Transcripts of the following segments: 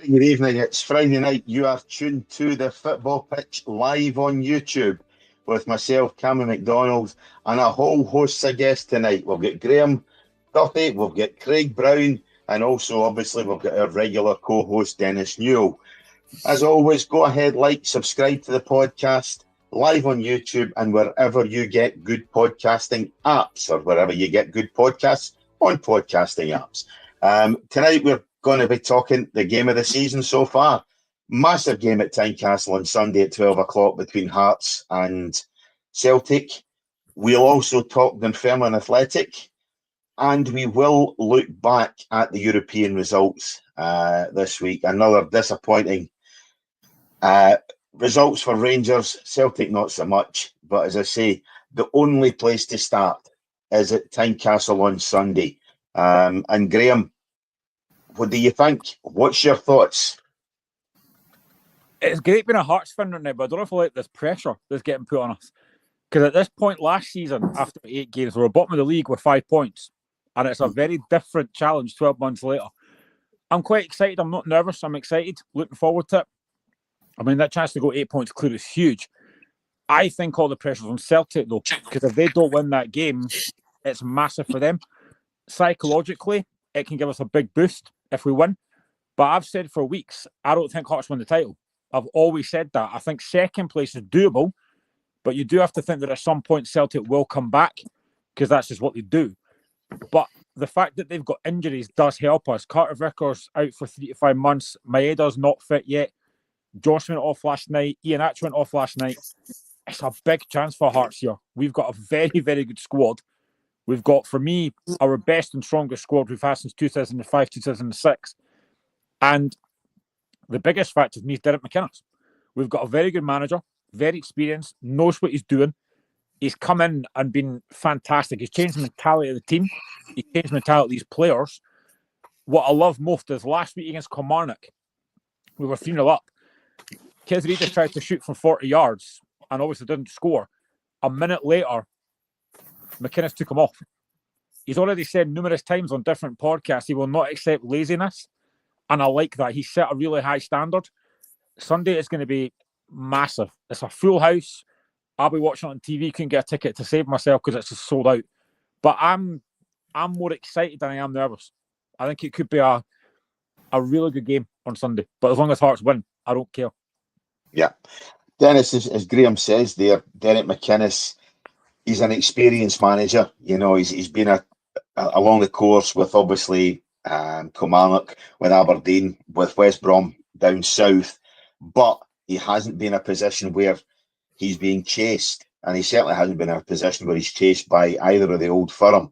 Good evening. It's Friday night. You are tuned to the football pitch live on YouTube with myself, Cameron McDonald, and a whole host of guests tonight. We've got Graeme, Duthie, we've got Craig Brown, and also, obviously, we've got our regular co host, Dennis Newell. As always, go ahead, like, subscribe to the podcast live on YouTube and wherever you get good podcasting apps or wherever you get good podcasts on podcasting apps. Tonight, we're going to be talking the game of the season so far. Massive game at Tynecastle on Sunday at 12 o'clock between Hearts and Celtic. We'll also talk Dunfermline Athletic, and we will look back at the European results this week. Another disappointing results for Rangers. Celtic not so much, but as I say, the only place to start is at Tynecastle on Sunday. And Graeme, what do you think? What's your thoughts? It's great being a Hearts fan right now, but I don't know if I like this pressure that's getting put on us. Because at this point last season, after 8 games, we were bottom of the league with 5 points. And it's a very different challenge 12 months later. I'm quite excited. I'm not nervous. I'm excited. Looking forward to it. I mean, that chance to go 8 points clear is huge. I think all the pressure's on Celtic, though, because if they don't win that game, it's massive for them. Psychologically, it can give us a big boost if we win. But I've said for weeks, I don't think Hearts win the title. I've always said that. I think second place is doable, but you do have to think that at some point Celtic will come back because that's just what they do. But the fact that they've got injuries does help us. Carter Vickers out for 3 to 5 months. Maeda's not fit yet. Josh went off last night. Ian Atch went off last night. It's a big chance for Hearts here. We've got a very, very good squad. We've got, for me, our best and strongest squad we've had since 2005, 2006. And the biggest factor for me is Derek McInnes. We've got a very good manager, very experienced, knows what he's doing. He's come in and been fantastic. He's changed the mentality of the team. He's changed the mentality of these players. What I love most is last week against Kilmarnock, we were 3-0 up. Kizreedis tried to shoot from 40 yards and obviously didn't score. A minute later, McInnes took him off. He's already said numerous times on different podcasts he will not accept laziness. And I like that. He set a really high standard. Sunday is going to be massive. It's a full house. I'll be watching it on TV. Couldn't get a ticket to save myself because it's just sold out. But I'm more excited than I am nervous. I think it could be a really good game on Sunday. But as long as Hearts win, I don't care. Yeah. Dennis, as Graeme says there, Derek McInnes, he's an experienced manager. You know, he's been along the course with obviously Kilmarnock, with Aberdeen, with West Brom down south, but he hasn't been in a position where he's being chased, and he certainly hasn't been in a position where he's chased by either of the old firm.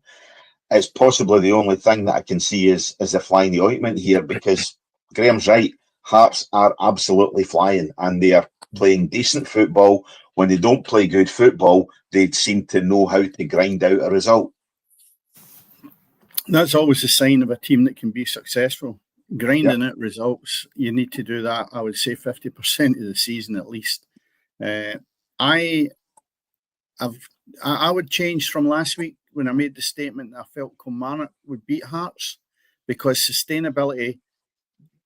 It's possibly the only thing that I can see is a fly in the ointment here, because Graeme's right, Hearts are absolutely flying, and they are playing decent football. When they don't play good football, they seem to know how to grind out a result. That's always a sign of a team that can be successful. Grinding out results, you need to do that, I would say, 50% of the season at least. I would change from last week when I made the statement that I felt Kilmarnock would beat Hearts, because sustainability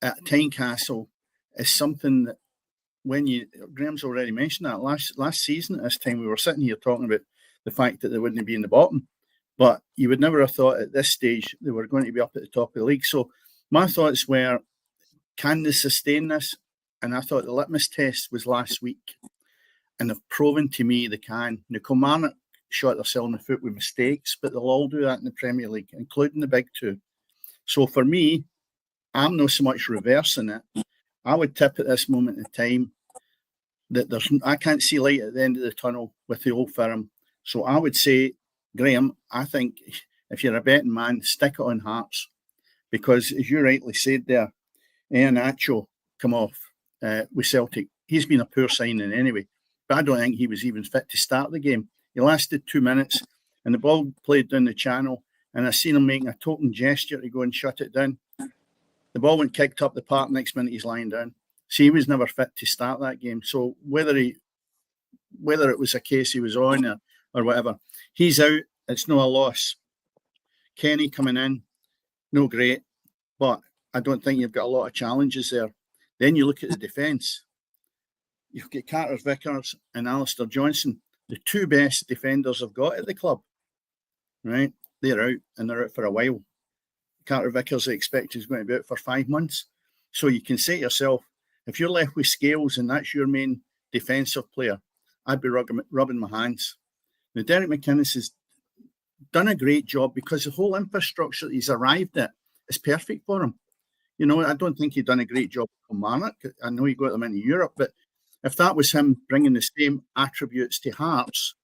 at Tynecastle is something that Graeme's already mentioned that last season at this time we were sitting here talking about the fact that they wouldn't be in the bottom. But you would never have thought at this stage they were going to be up at the top of the league. So my thoughts were, can they sustain this? And I thought the litmus test was last week. And they've proven to me they can. Now, Kilmarnock shot themselves in the foot with mistakes, but they'll all do that in the Premier League, including the big two. So for me, I'm not so much reversing it. I would tip at this moment in time that I can't see light at the end of the tunnel with the old firm. So I would say, Graeme, I think if you're a betting man, stick it on Hearts, because as you rightly said there, Ian Acho come off with Celtic. He's been a poor signing anyway, but I don't think he was even fit to start the game. He lasted 2 minutes and the ball played down the channel, and I seen him making a token gesture to go and shut it down. The ball went kicked up the park, next minute he's lying down. So he was never fit to start that game. So whether it was a case he was on or whatever, he's out. It's no a loss. Kenny coming in, no great. But I don't think you've got a lot of challenges there. Then you look at the defence. You've got Carter Vickers and Alistair Johnson, the two best defenders I've got at the club. Right? They're out, and they're out for a while. Carter Vickers, I expect, is going to be out for 5 months. So you can say to yourself, if you're left with Scales and that's your main defensive player, I'd be rubbing my hands. Now, Derek McInnes has done a great job because the whole infrastructure he's arrived at is perfect for him. You know, I don't think he'd done a great job with Kilmarnock. I know he got them into Europe, but if that was him bringing the same attributes to Hearts,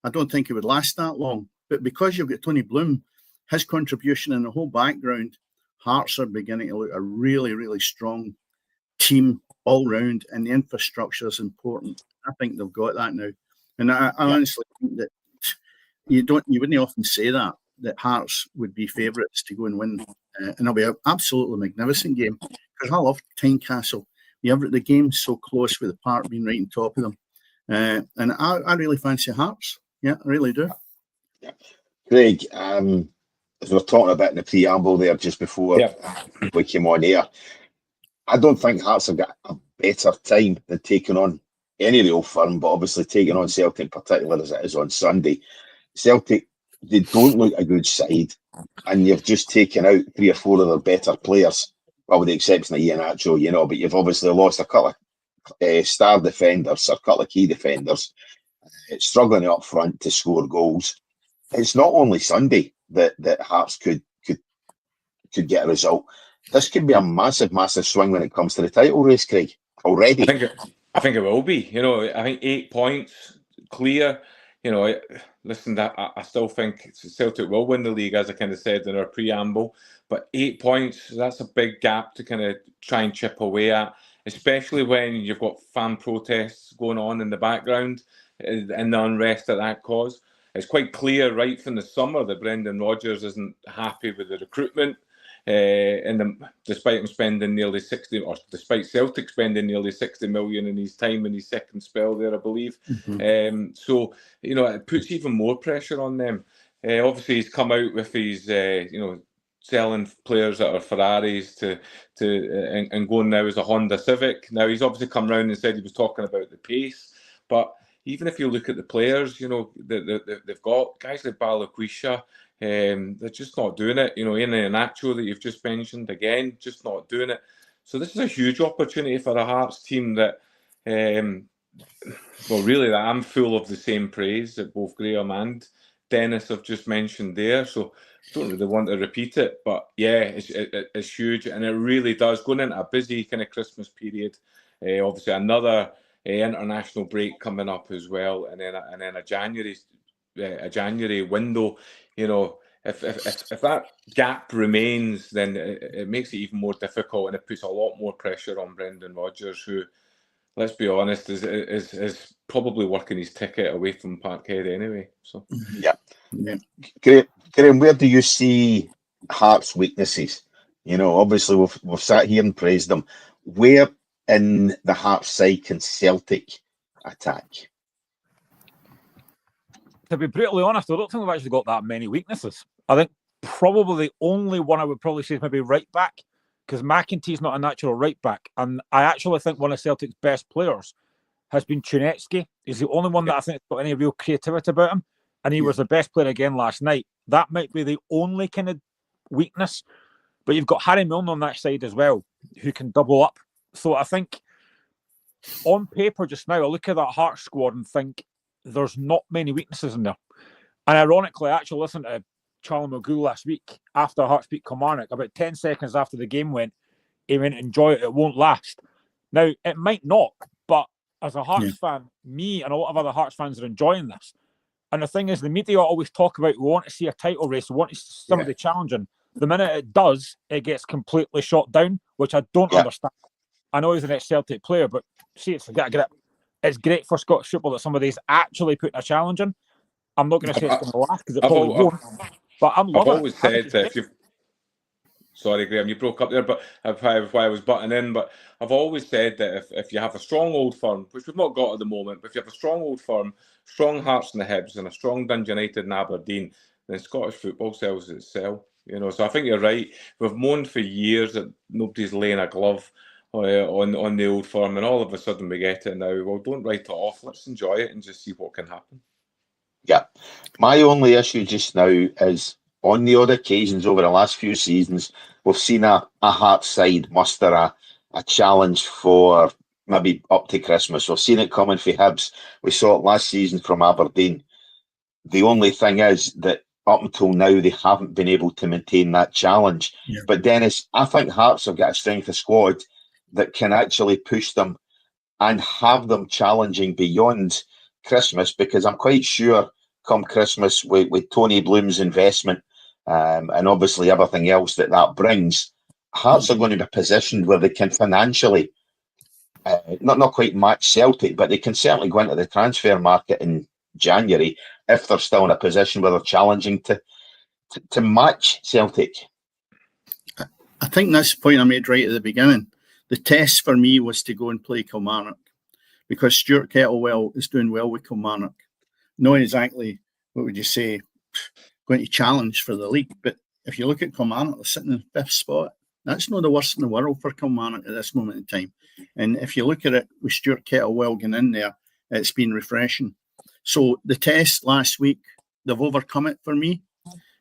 I don't think it would last that long. But because you've got Tony Bloom, his contribution and the whole background, Hearts are beginning to look a really, really strong team all round, and the infrastructure is important. I think they've got that now. And I honestly think that you wouldn't often say that Hearts would be favourites to go and win. And it'll be an absolutely magnificent game. Because I love Tynecastle. The game's so close with the park being right on top of them. And I really fancy Hearts. Yeah, I really do. Yeah. Craig, as we were talking about in the preamble there just before we came on air, I don't think Hearts have got a better time than taking on any real firm, but obviously taking on Celtic, particularly as it is on Sunday. Celtic, they don't look a good side, and you've just taken out 3 or 4 of their better players, well, with the exception of Ian Acho, you know, but you've obviously lost a couple of star defenders, a couple of key defenders, struggling up front to score goals. It's not only Sunday that Hearts could get a result. This could be a massive, massive swing when it comes to the title race, Craig, already. I think it will be. You know, I think 8 points, clear. You know, listen, I still think Celtic will win the league, as I kind of said in our preamble. But 8 points, that's a big gap to kind of try and chip away at, especially when you've got fan protests going on in the background and the unrest that caused. It's quite clear right from the summer that Brendan Rodgers isn't happy with the recruitment. Despite Celtic spending nearly 60 million in his time in his second spell there, I believe. Mm-hmm. So, you know, it puts even more pressure on them. Obviously, he's come out with his, selling players that are Ferraris and going now as a Honda Civic. Now, he's obviously come round and said he was talking about the pace, but even if you look at the players, you know, they've got guys like Balaquisha. They're just not doing it. You know, Ian Acho that you've just mentioned, again, just not doing it. So this is a huge opportunity for the Hearts team that, that I'm full of the same praise that both Graeme and Dennis have just mentioned there. So I don't really want to repeat it, but yeah, it's huge, and it really does. Going into a busy kind of Christmas period, obviously another international break coming up as well, and then a January window. You know, if that gap remains, then it makes it even more difficult, and it puts a lot more pressure on Brendan Rodgers, who, let's be honest, is probably working his ticket away from Parkhead anyway. So yeah. Graeme, where do you see Hearts' weaknesses? You know, obviously we've sat here and praised them. Where in the Hearts side can Celtic attack? To be brutally honest, I don't think we've actually got that many weaknesses. I think probably the only one I would probably say is maybe right back, because McEntie's not a natural right back. And I actually think one of Celtic's best players has been Chunetsky. He's the only one that I think has got any real creativity about him. And he was the best player again last night. That might be the only kind of weakness. But you've got Harry Milne on that side as well, who can double up. So I think on paper just now, I look at that Hearts squad and think there's not many weaknesses in there. And ironically, I actually listened to Charlie McGool last week after Hearts beat Kilmarnock. About 10 seconds after the game went, he went, enjoy it, it won't last. Now, it might not, but as a Hearts fan, me and a lot of other Hearts fans are enjoying this. And the thing is, the media always talk about, we want to see a title race, we want to see somebody challenging. The minute it does, it gets completely shot down, which I don't understand. I know he's an ex-Celtic player, but see, it's great for Scottish football that somebody's actually putting a challenge in. I'm not going to say it's going to last, because it probably won't. But I'm loving it. I've always said that if you've... Sorry, Graeme, you broke up there, but why I was butting in. But I've always said that if you have a strong Old Firm, which we've not got at the moment, but if you have a strong Old Firm, strong Hearts and the Hibs, and a strong Dundee United and Aberdeen, then Scottish football sells itself. So I think you're right. We've moaned for years that nobody's laying a glove on the old firm, and all of a sudden we get it now. Well, don't write it off. Let's enjoy it and just see what can happen. Yeah. My only issue just now is on the odd occasions over the last few seasons, we've seen a Hearts side muster a challenge for maybe up to Christmas. We've seen it coming for Hibs. We saw it last season from Aberdeen. The only thing is that up until now, they haven't been able to maintain that challenge. Yeah. But Dennis, I think Hearts have got a strength of squad that can actually push them and have them challenging beyond Christmas, because I'm quite sure come Christmas with Tony Bloom's investment and obviously everything else that brings, Hearts are going to be positioned where they can financially not quite match Celtic, but they can certainly go into the transfer market in January if they're still in a position where they're challenging to match Celtic. I think that's the point I made right at the beginning. The test for me was to go and play Kilmarnock, because Stuart Kettlewell is doing well with Kilmarnock. Not exactly, what would you say, going to challenge for the league. But if you look at Kilmarnock, they're sitting in the 5th spot. That's not the worst in the world for Kilmarnock at this moment in time. And if you look at it with Stuart Kettlewell going in there, it's been refreshing. So the test last week, they've overcome it for me.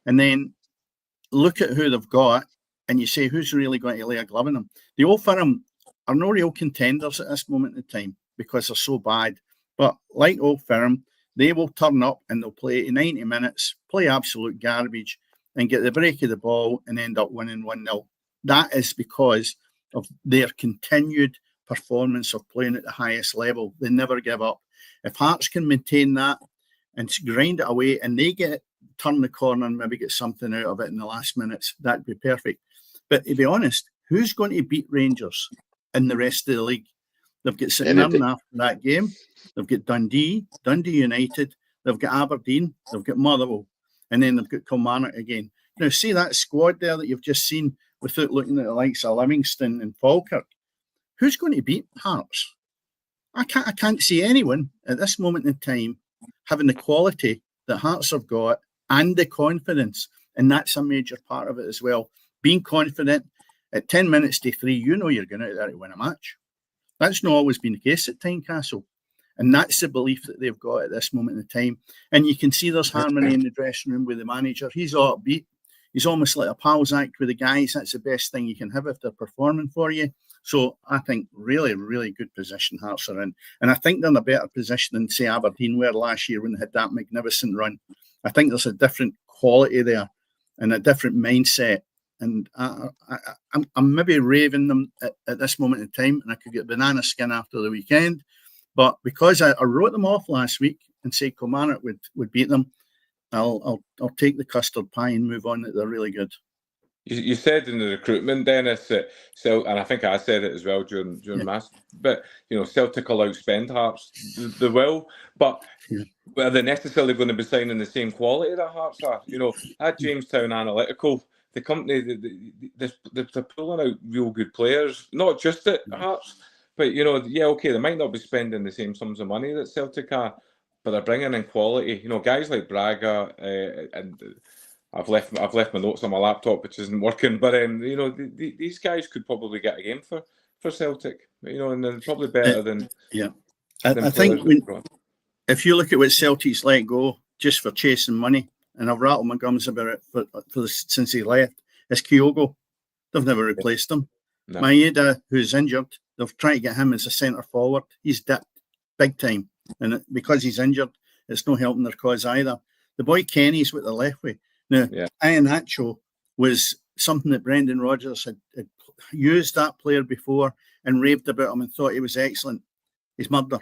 And then look at who they've got, and you say, who's really going to lay a glove on them? The Old Firm are no real contenders at this moment in time because they're so bad. But like Old Firm, they will turn up and they'll play 90 minutes, play absolute garbage, and get the break of the ball and end up winning 1-0. That is because of their continued performance of playing at the highest level. They never give up. If Hearts can maintain that and grind it away, and they turn the corner and maybe get something out of it in the last minutes, that'd be perfect. But to be honest, who's going to beat Rangers in the rest of the league? They've got St Mirren after that game. They've got Dundee United. They've got Aberdeen. They've got Motherwell. And then they've got Kilmarnock again. Now, see that squad there that you've just seen without looking at the likes of Livingston and Falkirk? Who's going to beat Hearts? I can't see anyone at this moment in time having the quality that Hearts have got and the confidence. And that's a major part of it as well. Being confident at 10 minutes to 3, you know you're going out there to win a match. That's not always been the case at Tynecastle. And that's the belief that they've got at this moment in time. And you can see there's harmony in the dressing room with the manager. He's all upbeat. He's almost like a pals act with the guys. That's the best thing you can have if they're performing for you. So I think really, really good position Hearts are in. And I think they're in a better position than, say, Aberdeen were last year when they had that magnificent run. I think there's a different quality there and a different mindset. And I'm maybe raving them at this moment in time, and I could get banana skin after the weekend. But because I wrote them off last week and said Kilmarnock would beat them, I'll take the custard pie and move on that they're really good. You said in the recruitment, Dennis, that and I think I said it as well during mass. But Celtic will outspend Hearts. They will, but are they necessarily going to be signing the same quality that Hearts are? At Jamestown Analytical, the company they're pulling out real good players, not just at Hearts, but okay, they might not be spending the same sums of money that Celtic are, but they're bringing in quality. Guys like Braga and. I've left my notes on my laptop, which isn't working. But these guys could probably get a game for Celtic. And they're probably better than I think if you look at what Celtic's let go just for chasing money, and I've rattled my gums about it since he left, it's Kyogo. They've never replaced him. No. Maeda, who's injured, they've tried to get him as a centre forward. He's dipped big time, and because he's injured, it's no helping their cause either. The boy Kenny's with the left way. Now, Iheanacho was something that Brendan Rodgers had used that player before and raved about him and thought he was excellent. He's murder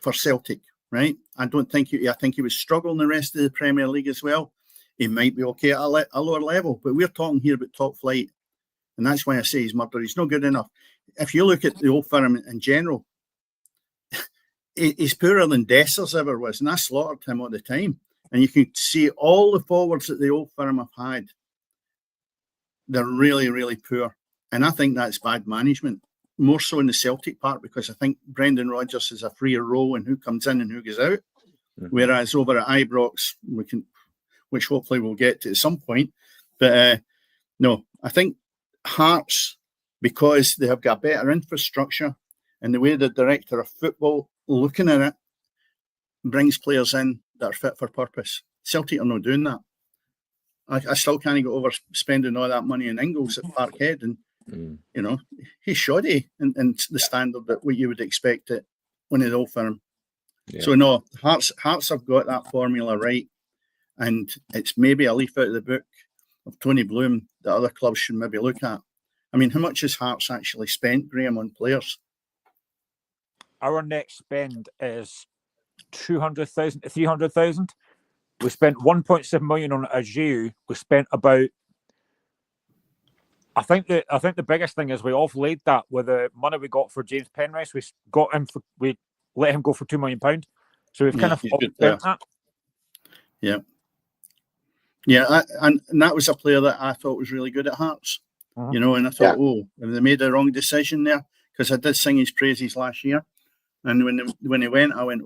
for Celtic, right? I think he was struggling the rest of the Premier League as well. He might be okay at a lower level, but we're talking here about top flight. And that's why I say he's murder. He's not good enough. If you look at the Old Firm in general, he's poorer than Dessers ever was, and I slaughtered him all the time. And you can see all the forwards that the Old Firm have had. They're really, really poor. And I think that's bad management, more so in the Celtic part, because I think Brendan Rodgers is a freer role in who comes in and who goes out. Mm-hmm. Whereas over at Ibrox, which hopefully we'll get to at some point, But no, I think Hearts, because they have got better infrastructure and the way the director of football looking at it brings players in that are fit for purpose. Celtic are not doing that. I still can't get over spending all that money in Ingles at Parkhead, and you know, he's shoddy in the standard that what you would expect it when it's Old Firm. Yeah. So no, Hearts have got that formula right, and it's maybe a leaf out of the book of Tony Bloom that other clubs should maybe look at. I mean, how much has Hearts actually spent, Graeme, on players? Our next spend is 200,000 to 300,000. We spent 1.7 million on Ajew. We spent about. I think the biggest thing is we offlaid that with the money we got for James Penrice. We let him go for £2 million, so we've kind of spent that. Yeah, and that was a player that I thought was really good at Hearts. You know, and I thought, have they made the wrong decision there? Because I did sing his praises last year, and when he went, I went,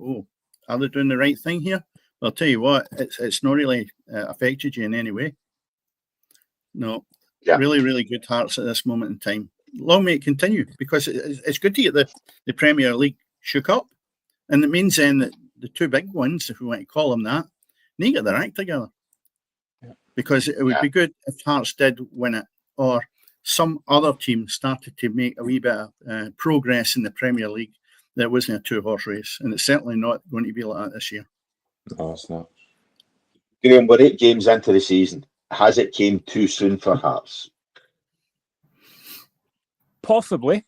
are they doing the right thing here? I'll tell you what, it's not really affected you in any way. No, really, really good Hearts at this moment in time. Long may it continue, because it's good to get the Premier League shook up. And it means then that the two big ones, if we want to call them that, need to get their act together. Yeah. Because it would be good if Hearts did win it, or some other team started to make a wee bit of progress in the Premier League that wasn't a two-horse race. And it's certainly not going to be like that this year. No, it's not. Graeme, we're 8 games into the season. Has it came too soon for Hearts? Possibly,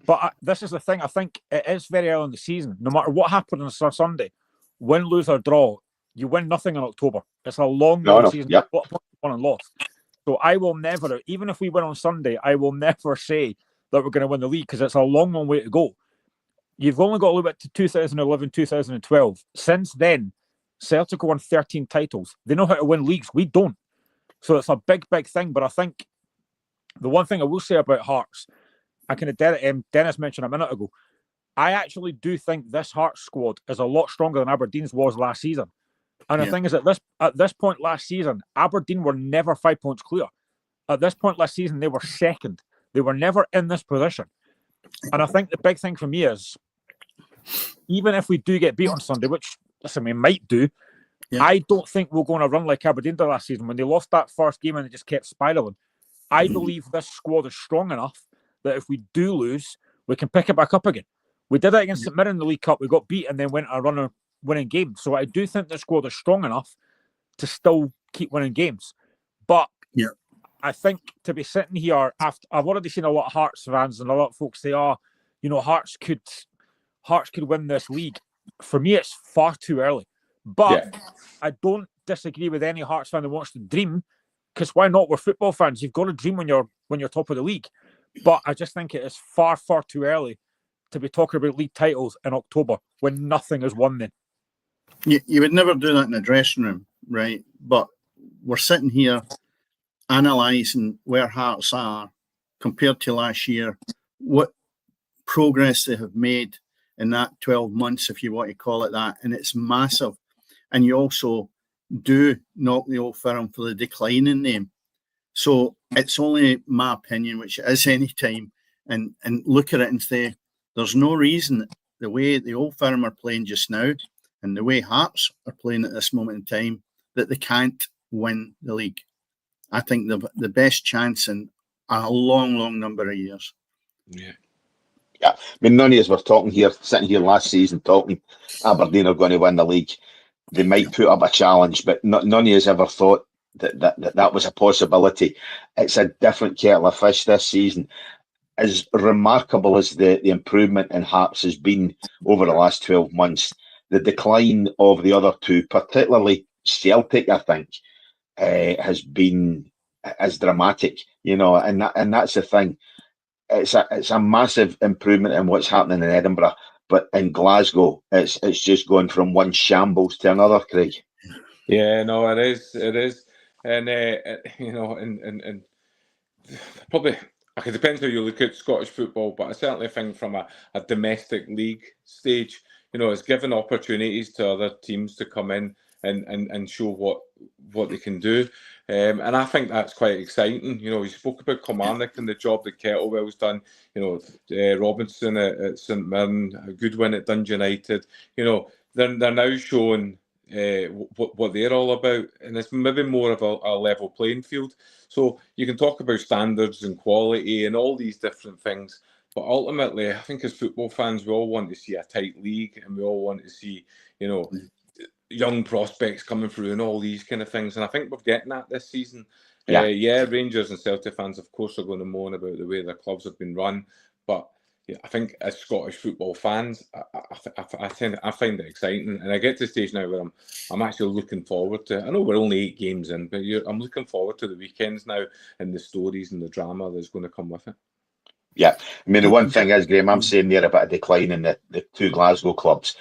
but this is the thing. I think it is very early in the season. No matter what happened on Sunday, win, lose or draw, you win nothing in October. It's a long season. Yep. Won and lost. So I will never, even if we win on Sunday, I will never say that we're going to win the league, because it's a long way to go. You've only got a little bit to 2011, 2012. Since then, Celtic won 13 titles. They know how to win leagues. We don't. So it's a big thing. But I think the one thing I will say about Hearts, I kind of Dennis mentioned a minute ago, I actually do think this Hearts squad is a lot stronger than Aberdeen's was last season. And the thing is, at this point last season, Aberdeen were never 5 points clear. At this point last season, they were second. They were never in this position. And I think the big thing for me is, even if we do get beat on Sunday, which, listen, we might do, I don't think we'll go on a run like Aberdeen did last season when they lost that first game and they just kept spiralling. I believe this squad is strong enough that if we do lose, we can pick it back up again. We did it against St Mirren in the League Cup. We got beat and then went on a run of winning games. So I do think the squad is strong enough to still keep winning games. But I think to be sitting here after, I've already seen a lot of Hearts fans and a lot of folks say, Hearts could win this league. For me, it's far too early. But I don't disagree with any Hearts fan that wants to dream, because why not? We're football fans. You've got to dream when you're top of the league. But I just think it is far too early to be talking about league titles in October when nothing is won then. You would never do that in a dressing room, right? But we're sitting here analysing where Hearts are compared to last year, what progress they have made in that 12 months, if you want to call it that, and it's massive. And you also do knock the Old Firm for the decline in name. So it's only my opinion, which is any time, and look at it and say, there's no reason the way the Old Firm are playing just now and the way Hearts are playing at this moment in time that they can't win the league. I think the best chance in a long number of years. Yeah. I mean, none of us were sitting here last season talking Aberdeen are going to win the league. They might put up a challenge, but none of us ever thought that was a possibility. It's a different kettle of fish this season. As remarkable as the improvement in Hearts has been over the last 12 months, the decline of the other two, particularly Celtic, I think, has been as dramatic, and that's the thing. It's a massive improvement in what's happening in Edinburgh, but in Glasgow, it's just going from one shambles to another, Craig. Yeah, no, it is, and and probably it depends how you look at Scottish football, but I certainly think from a domestic league stage, it's given opportunities to other teams to come in and show what they can do. And I think that's quite exciting. You know, you spoke about Kilmarnock and the job that Kettlewell's done. You know, Robinson at St Mirren, a good win at Dundee United. You know, they're now showing what they're all about, and it's maybe more of a level playing field. So you can talk about standards and quality and all these different things, but ultimately, I think as football fans, we all want to see a tight league, and we all want to see, you know, young prospects coming through and all these kind of things. And I think we're getting that this season. Yeah. Rangers and Celtic fans, of course, are going to moan about the way their clubs have been run, but yeah, I think as Scottish football fans, I find it exciting, and I get to the stage now where I'm actually looking forward to. I know we're only 8 games in, but I'm looking forward to the weekends now and the stories and the drama that's going to come with it. Yeah, I mean, the one thing is, Graeme, I'm saying there about a decline in the 2 Glasgow clubs.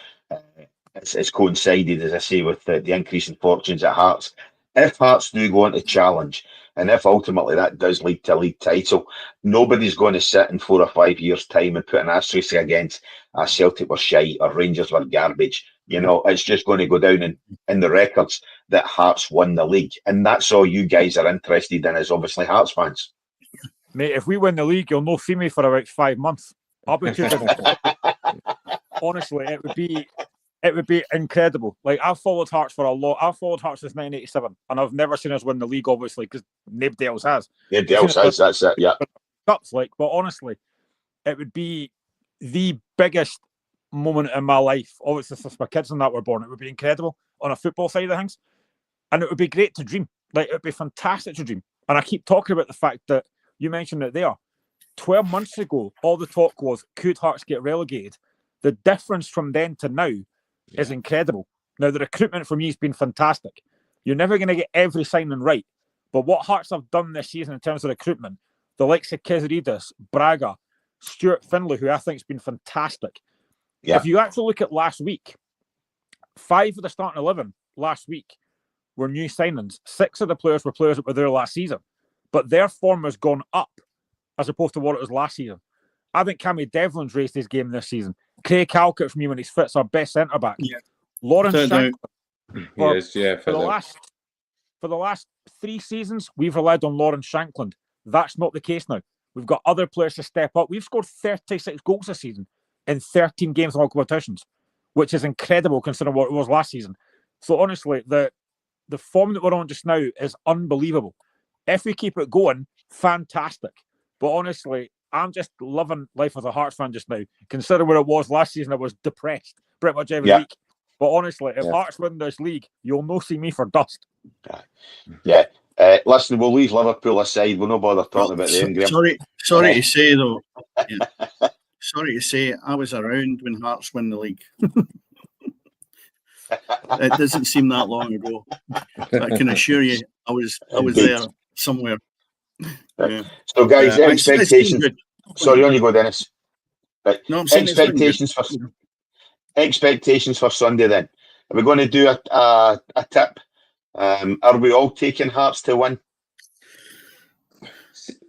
It's coincided, as I say, with the increase in fortunes at Hearts. If Hearts do go on to challenge, and if ultimately that does lead to a league title, nobody's going to sit in 4 or 5 years' time and put an asterisk against Celtic were shite or Rangers were garbage. You know, it's just going to go down in the records that Hearts won the league. And that's all you guys are interested in, is obviously Hearts fans. Mate, if we win the league, you'll not see me for about 5 months. I'll be too busy. Honestly, it would be incredible. Like, I've followed Hearts for a lot. I've followed Hearts since 1987, and I've never seen us win the league, obviously, because nobody else has. Nobody else has, that's it, yeah. Cups, like, but honestly, it would be the biggest moment in my life. Obviously, since my kids and that were born, it would be incredible on a football side of things. And it would be great to dream. Like, it would be fantastic to dream. And I keep talking about the fact that you mentioned it there. 12 months ago, all the talk was, could Hearts get relegated? The difference from then to now is incredible. Now, the recruitment from you has been fantastic. You're never going to get every signing right. But what Hearts have done this season in terms of recruitment, the likes of Kizridis, Braga, Stuart Findlay, who I think has been fantastic. Yeah. If you actually look at last week, 5 of the starting 11 last week were new signings. 6 of the players were players that were there last season. But their form has gone up as opposed to what it was last season. I think Cammy Devlin's raised his game this season. Craig Halkett, for me, when he's fit, is our best centre-back. Yeah. Lawrence Shanklin. For the last 3 seasons, we've relied on Lawrence Shanklin. That's not the case now. We've got other players to step up. We've scored 36 goals this season in 13 games in all competitions, which is incredible considering what it was last season. So honestly, the form that we're on just now is unbelievable. If we keep it going, fantastic. But honestly, I'm just loving life as a Hearts fan just now. Considering where it was last season, I was depressed pretty much every week. But honestly, if Hearts win this league, you'll not see me for dust. Yeah. Listen, we'll leave Liverpool aside. We'll no bother talking about them, Graeme. Sorry to say, though. Yeah. Sorry to say, I was around when Hearts won the league. It doesn't seem that long ago. I can assure you, I was there somewhere. Yeah. So, guys, expectations. Sorry, on you go, Dennis. Right. No, expectations for Sunday. Then, are we going to do a tip? Are we all taking Hearts to win?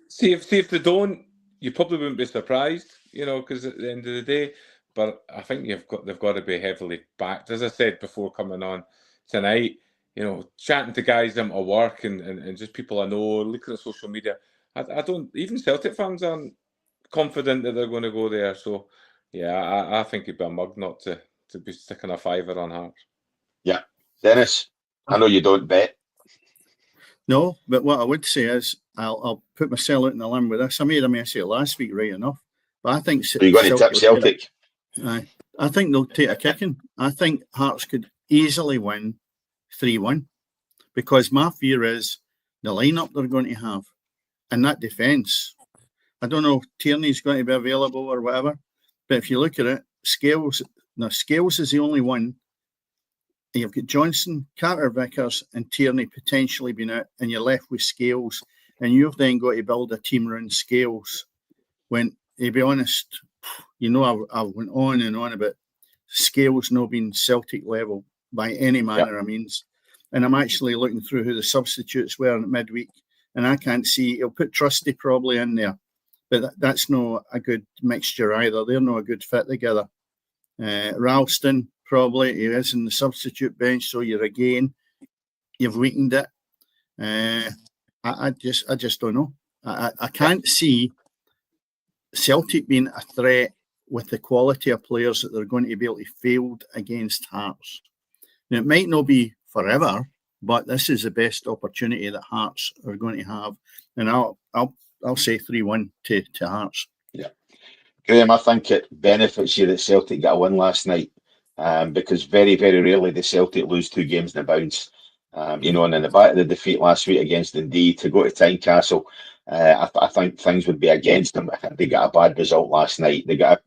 See if they don't, you probably wouldn't be surprised, you know, because at the end of the day. But I think they've got to be heavily backed. As I said before coming on tonight, you know, chatting to guys at work and just people I know, looking at social media, I don't, even Celtic fans aren't confident that they're going to go there. So, yeah, I think it'd be a mug not to be sticking a fiver on Hearts. Yeah. Dennis, I know you don't bet. No, but what I would say is I'll put myself out in the limb with this. I made a mess of it last week, right enough. But I think... Are you going to tip Celtic? I think they'll take a kicking. I think Hearts could easily win 3-1 because my fear is the lineup they're going to have and that defence. I don't know if Tierney's going to be available or whatever, but if you look at it, Scales is the only one. You've got Johnson, Carter-Vickers and Tierney potentially being out, and you're left with Scales, and you've then got to build a team around Scales. When, to be honest, you know, I went on and on about Scales not being Celtic level by any manner of means. And I'm actually looking through who the substitutes were in midweek, and I can't see. He'll put Trusty probably in there, but that's not a good mixture either. They're not a good fit together. Ralston probably. He is in the substitute bench, so you've weakened it. I just don't know. I can't see Celtic being a threat with the quality of players that they're going to be able to field against Hearts. Now, it might not be forever, but this is the best opportunity that Hearts are going to have, and I'll say 3-1 to Hearts. Yeah, Graeme, I think it benefits you that Celtic got a win last night, because very, very rarely do Celtic lose 2 games in a bounce. And in the back of the defeat last week against Dundee to go to Tynecastle, I think things would be against them. I think they got a bad result last night. They got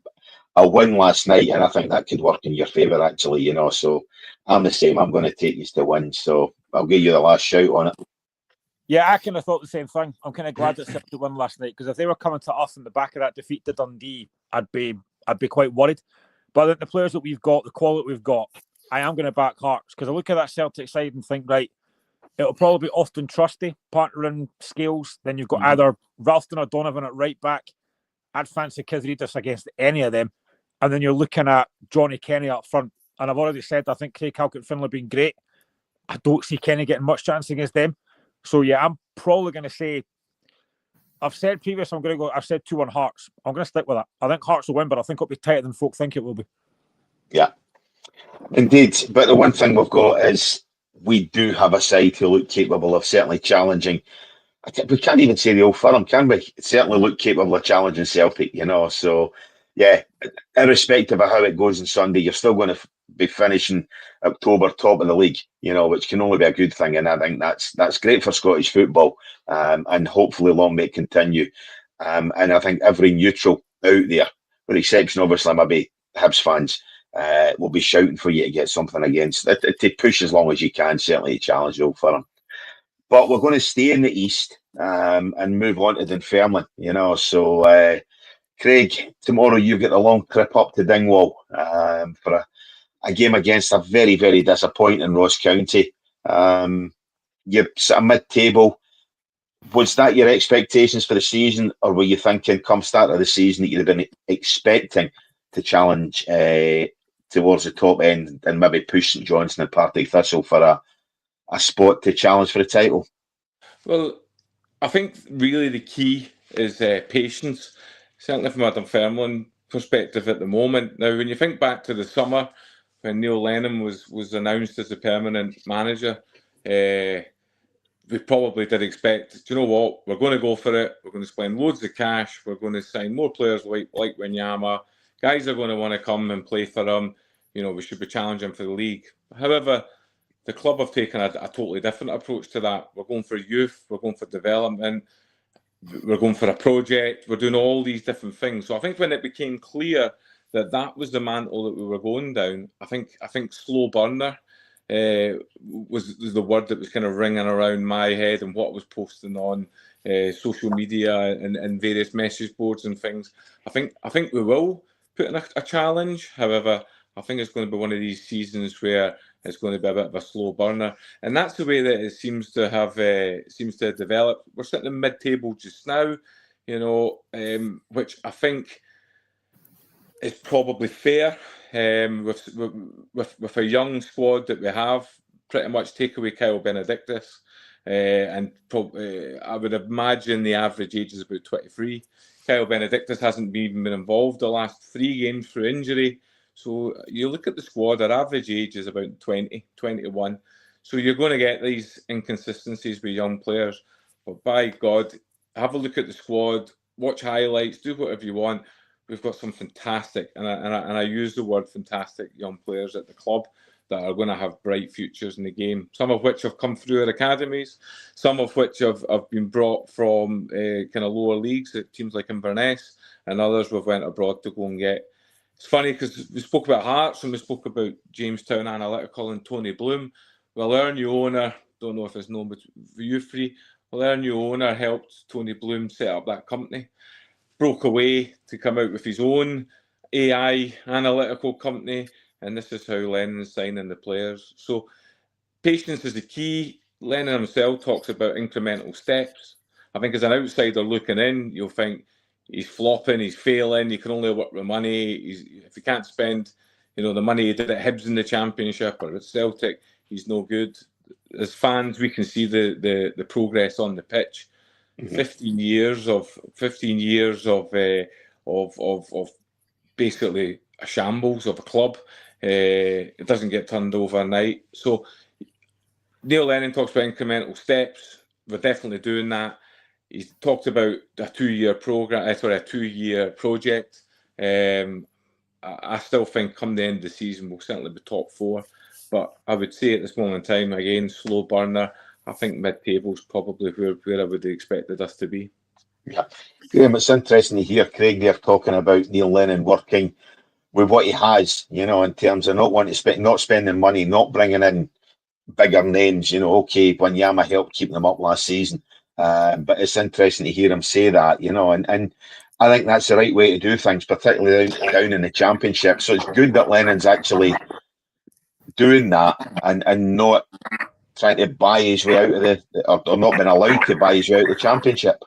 a win last night, and I think that could work in your favour, actually, So I'm the same. I'm going to take you to win. So I'll give you the last shout on it. Yeah, I kind of thought the same thing. I'm kind of glad that Celtic won last night, because if they were coming to us in the back of that defeat to Dundee, I'd be quite worried. But I think the players that we've got, the quality we've got, I am going to back Hearts, because I look at that Celtic side and think, right, it'll probably be Austin Trusty partnering Scales. Then you've got either Ralston or Donovan at right back. I'd fancy Kizridis against any of them. And then you're looking at Johnny Kenny up front. And I've already said, I think Craig Halkett-Finlay being great. I don't see Kenny getting much chance against them. So, yeah, I'm probably going to say, I've said previously, I've said 2-1 Hearts. I'm going to stick with that. I think Hearts will win, but I think it'll be tighter than folk think it will be. Yeah, indeed. But the one thing we've got is we do have a side who look capable of certainly challenging. We can't even say the Old Firm, can we? Certainly look capable of challenging Celtic, So, yeah, irrespective of how it goes on Sunday, you're still going to be finishing October top of the league, which can only be a good thing. And I think that's great for Scottish football, and hopefully long may it continue. And I think every neutral out there, with the exception obviously maybe Hibs fans, will be shouting for you to get something against it, to push as long as you can, certainly to challenge the Old Firm. But we're going to stay in the East, and move on to Dunfermline, So, Craig, tomorrow you've got a long trip up to Dingwall, for a game against a very, very disappointing Ross County. You're sort of mid-table. Was that your expectations for the season, or were you thinking come start of the season that you'd have been expecting to challenge towards the top end and maybe push St Johnstone and Partick Thistle for a spot to challenge for the title? Well, I think really the key is patience, certainly from a Dunfermline perspective at the moment. Now, when you think back to the summer when Neil Lennon was announced as the permanent manager, we probably did expect, do you know what, we're going to go for it, we're going to spend loads of cash, we're going to sign more players like Wanyama, guys are going to want to come and play for them, we should be challenging for the league. However, the club have taken a totally different approach to that. We're going for youth, we're going for development, we're going for a project, we're doing all these different things. So I think when it became clear that was the mantle that we were going down, I think slow burner was the word that was kind of ringing around my head and what was posting on social media and various message boards and things. I think we will put in a challenge. However, I think it's going to be one of these seasons where it's going to be a bit of a slow burner, and that's the way that it seems to have developed. We're sitting in mid-table just now, which I think is probably fair. With a young squad that we have, pretty much take away Kyle Benedictus, and I would imagine the average age is about 23. Kyle Benedictus hasn't even been involved the last 3 games through injury. So you look at the squad, our average age is about 20, 21. So you're going to get these inconsistencies with young players. But by God, have a look at the squad, watch highlights, do whatever you want. We've got some fantastic, and I use the word fantastic, young players at the club that are going to have bright futures in the game. Some of which have come through our academies, some of which have been brought from kind of lower leagues at teams like Inverness, and others we've went abroad to go and get. It's funny because we spoke about Hearts and we spoke about Jamestown Analytical and Tony Bloom. Well, our new owner, don't know if it's known, but for you three, well, our new owner helped Tony Bloom set up that company. Broke away to come out with his own AI analytical company, and this is how Lennon's signing the players. So patience is the key. Lennon himself talks about incremental steps. I think as an outsider looking in, you'll think he's flopping, he's failing, he can only work with money, if he can't spend You know, the money he did at Hibs in the Championship or at Celtic, he's no good. As fans, we can see the progress on the pitch. 15 years of basically a shambles of a club. It doesn't get turned overnight. So Neil Lennon talks about incremental steps. We're definitely doing that. He's talked about a 2-year program. A 2-year project. I still think come the end of the season we'll certainly be top 4. But I would say at this moment in time, again, slow burner. I think mid-table is probably where I would have expected us to be. Yeah, Graeme, it's interesting to hear Craig there talking about Neil Lennon working with what he has, you know, in terms of not wanting to spend, not spending money, not bringing in bigger names. You know, okay, Wanyama helped keep them up last season, but it's interesting to hear him say that, you know, and I think that's the right way to do things, particularly down in the Championship. So it's good that Lennon's actually doing that and not trying to buy his way out of or not being allowed to buy his way out of the Championship.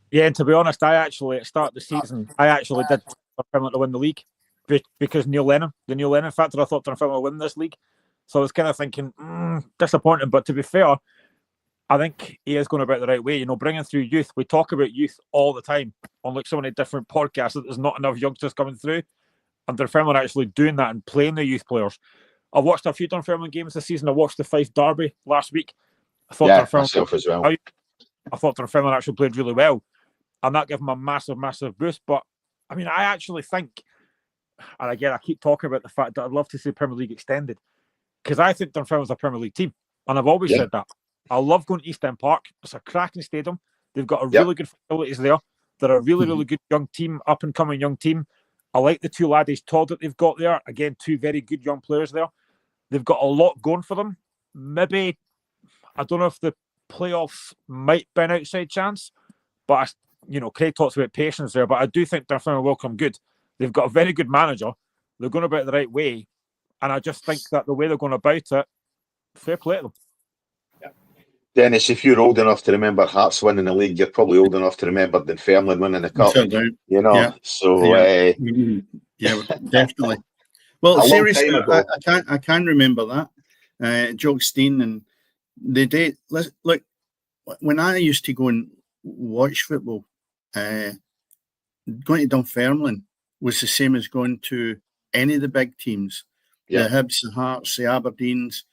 Yeah, and to be honest, I actually, at the start of the season, I actually did Dunfermline to win the league because the Neil Lennon factor. I thought Dunfermline would win this league. So I was kind of thinking, disappointing. But to be fair, I think he is going about the right way. You know, bringing through youth. We talk about youth all the time on like so many different podcasts that there's not enough youngsters coming through. And Dunfermline are actually doing that and playing the youth players. I watched a few Dunfermline games this season. I watched the Fife Derby last week. I thought myself as well. I thought Dunfermline actually played really well. And that gave them a massive, massive boost. But, I mean, I actually think, and again, I keep talking about the fact that I'd love to see Premier League extended, because I think Dunfermline's a Premier League team. And I've always said that. I love going to East End Park. It's a cracking stadium. They've got a really good facilities there. They're a really, really good young team, up-and-coming young team. I like the 2 laddies, Todd, that they've got there. Again, 2 very good young players there. They've got a lot going for them. Maybe, I don't know if the playoffs might be an outside chance, but you know, Craig talks about patience there, but I do think Dunfermline will come good. They've got a very good manager. They're going about it the right way. And I just think that the way they're going about it, fair play to them. Yeah. Dennis, if you're old enough to remember Hearts winning the league, you're probably old enough to remember Dunfermline winning the cup. You know, definitely. Well, seriously, I can remember that. Jock Stein and the day. Look, when I used to go and watch football, going to Dunfermline was the same as going to any of the big teams. The Hibs, the Hearts, the Aberdeens.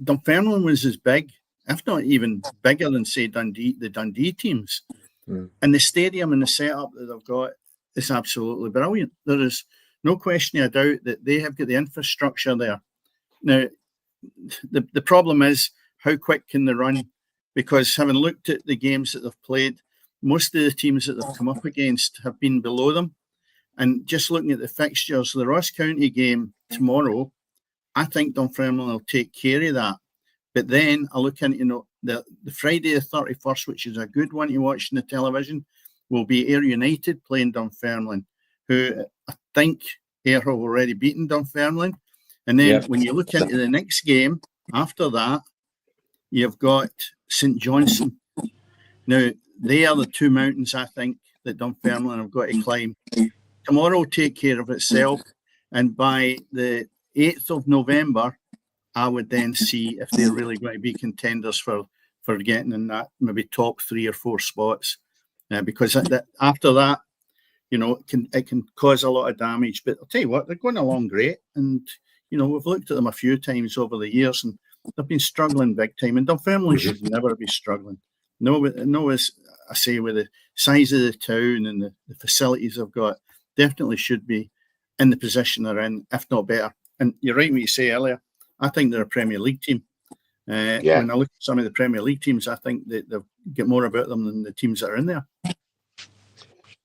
Dunfermline was as big, if not even bigger than, say, the Dundee teams. And the stadium and the setup that they've got is absolutely brilliant. There is no question of doubt that they have got the infrastructure there. Now, the problem is, how quick can they run? Because having looked at the games that they've played, most of the teams that they've come up against have been below them. And just looking at the fixtures, the Ross County game tomorrow, I think Dunfermline will take care of that. But then I look into, the Friday the 31st, which is a good one to watch on the television, will be Ayr United playing Dunfermline, who I think Ayr have already beaten Dunfermline. And then when you look into the next game after that, you've got St Johnstone. Now, they are the 2 mountains, I think, that Dunfermline have got to climb. Tomorrow will take care of itself. And by the 8th of November, I would then see if they're really going to be contenders for getting in that maybe top 3 or 4 spots. Because after that, you know, it can cause a lot of damage. But I'll tell you what, they're going along great. And, you know, we've looked at them a few times over the years and they've been struggling big time. And Dunfermline should never be struggling. No, as I say, with the size of the town and the facilities they've got, definitely should be in the position they're in, if not better. And you're right when you say earlier, I think they're a Premier League team. When I look at some of the Premier League teams, I think that they've got more about them than the teams that are in there.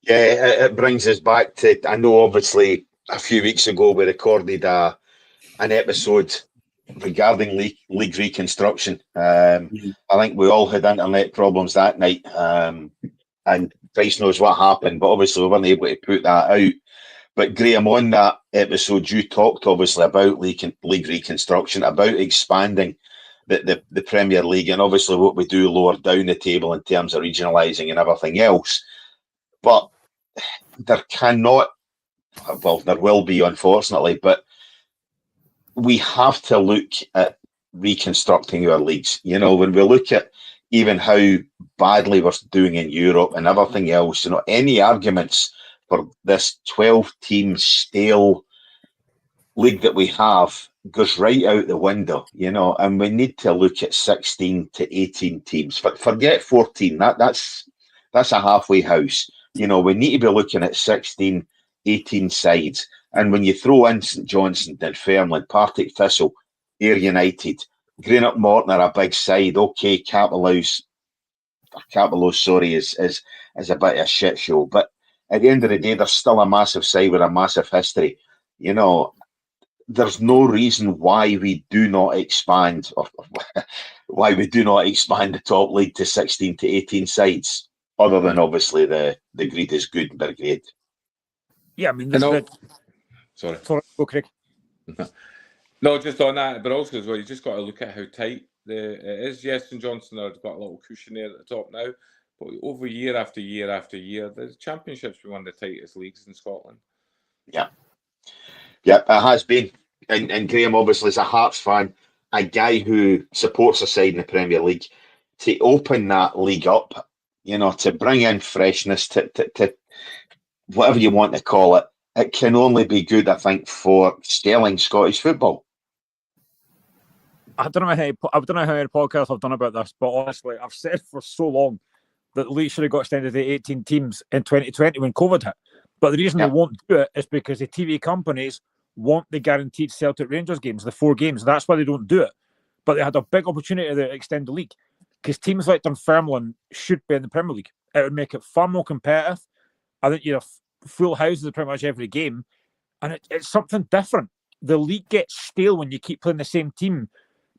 Yeah, it brings us back to, I know obviously a few weeks ago we recorded an episode regarding league reconstruction. I think we all had internet problems that night, and Christ knows what happened, but obviously we weren't able to put that out. But Graeme, on that episode, you talked obviously about league reconstruction, about expanding the Premier League, and obviously what we do lower down the table in terms of regionalising and everything else. But there cannot Well, there will be, unfortunately, but we have to look at reconstructing our leagues. You know, when we look at even how badly we're doing in Europe and everything else, you know, any arguments for this 12-team stale league that we have goes right out the window, you know, and we need to look at 16 to 18 teams. Forget 14. That's a halfway house. You know, we need to be looking at 16, 18 sides. And when you throw in St Johnstone, Dunfermline, Partick Thistle, Ayr United, Greenock Morton are a big side. Okay, Cappielows, sorry, is a bit of a shit show. But at the end of the day, there's still a massive side with a massive history. You know, there's no reason why we do not expand, or why we do not expand the top league to 16 to 18 sides, other than obviously the greed is good and they're great. Yeah, I mean, sorry, go Craig. No, just on that, but also as well, you just got to look at how tight it is. Yes, St Johnstone have got a little cushion there at the top now, but over year after year after year, the Championship's been one of the tightest leagues in Scotland. Yeah, it has been. And Graeme obviously is a Hearts fan, a guy who supports a side in the Premier League. To open that league up, you know, to bring in freshness, to whatever you want to call it, it can only be good, I think, for scaling Scottish football. I don't know how many podcasts I've done about this, but honestly, I've said for so long that the league should have got extended to 18 teams in 2020 when COVID hit. But the reason they won't do it is because the TV companies want the guaranteed Celtic Rangers games, the 4 games. That's why they don't do it. But they had a big opportunity to extend the league because teams like Dunfermline should be in the Premier League. It would make it far more competitive. I think you'd have full houses pretty much every game. And it's something different. The league gets stale when you keep playing the same team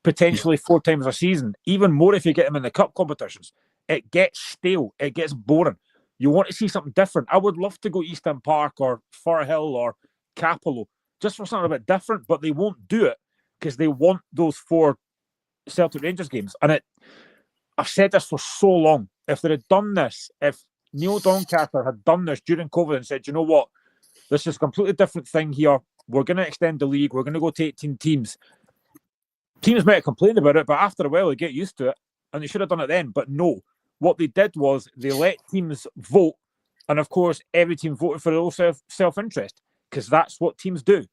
potentially 4 times a season, even more if you get them in the cup competitions. It gets stale. It gets boring. You want to see something different. I would love to go Easton Park or Firhill or Cappielow just for something a bit different, but they won't do it because they want those 4 Celtic Rangers games. And I've said this for so long. If they had done this, if Neil Doncaster had done this during COVID and said, you know what, this is a completely different thing here. We're going to extend the league. We're going to go to 18 teams. Teams might have complained about it, but after a while, they get used to it. And they should have done it then. But no, what they did was they let teams vote. And of course, every team voted for their own self-interest because that's what teams do.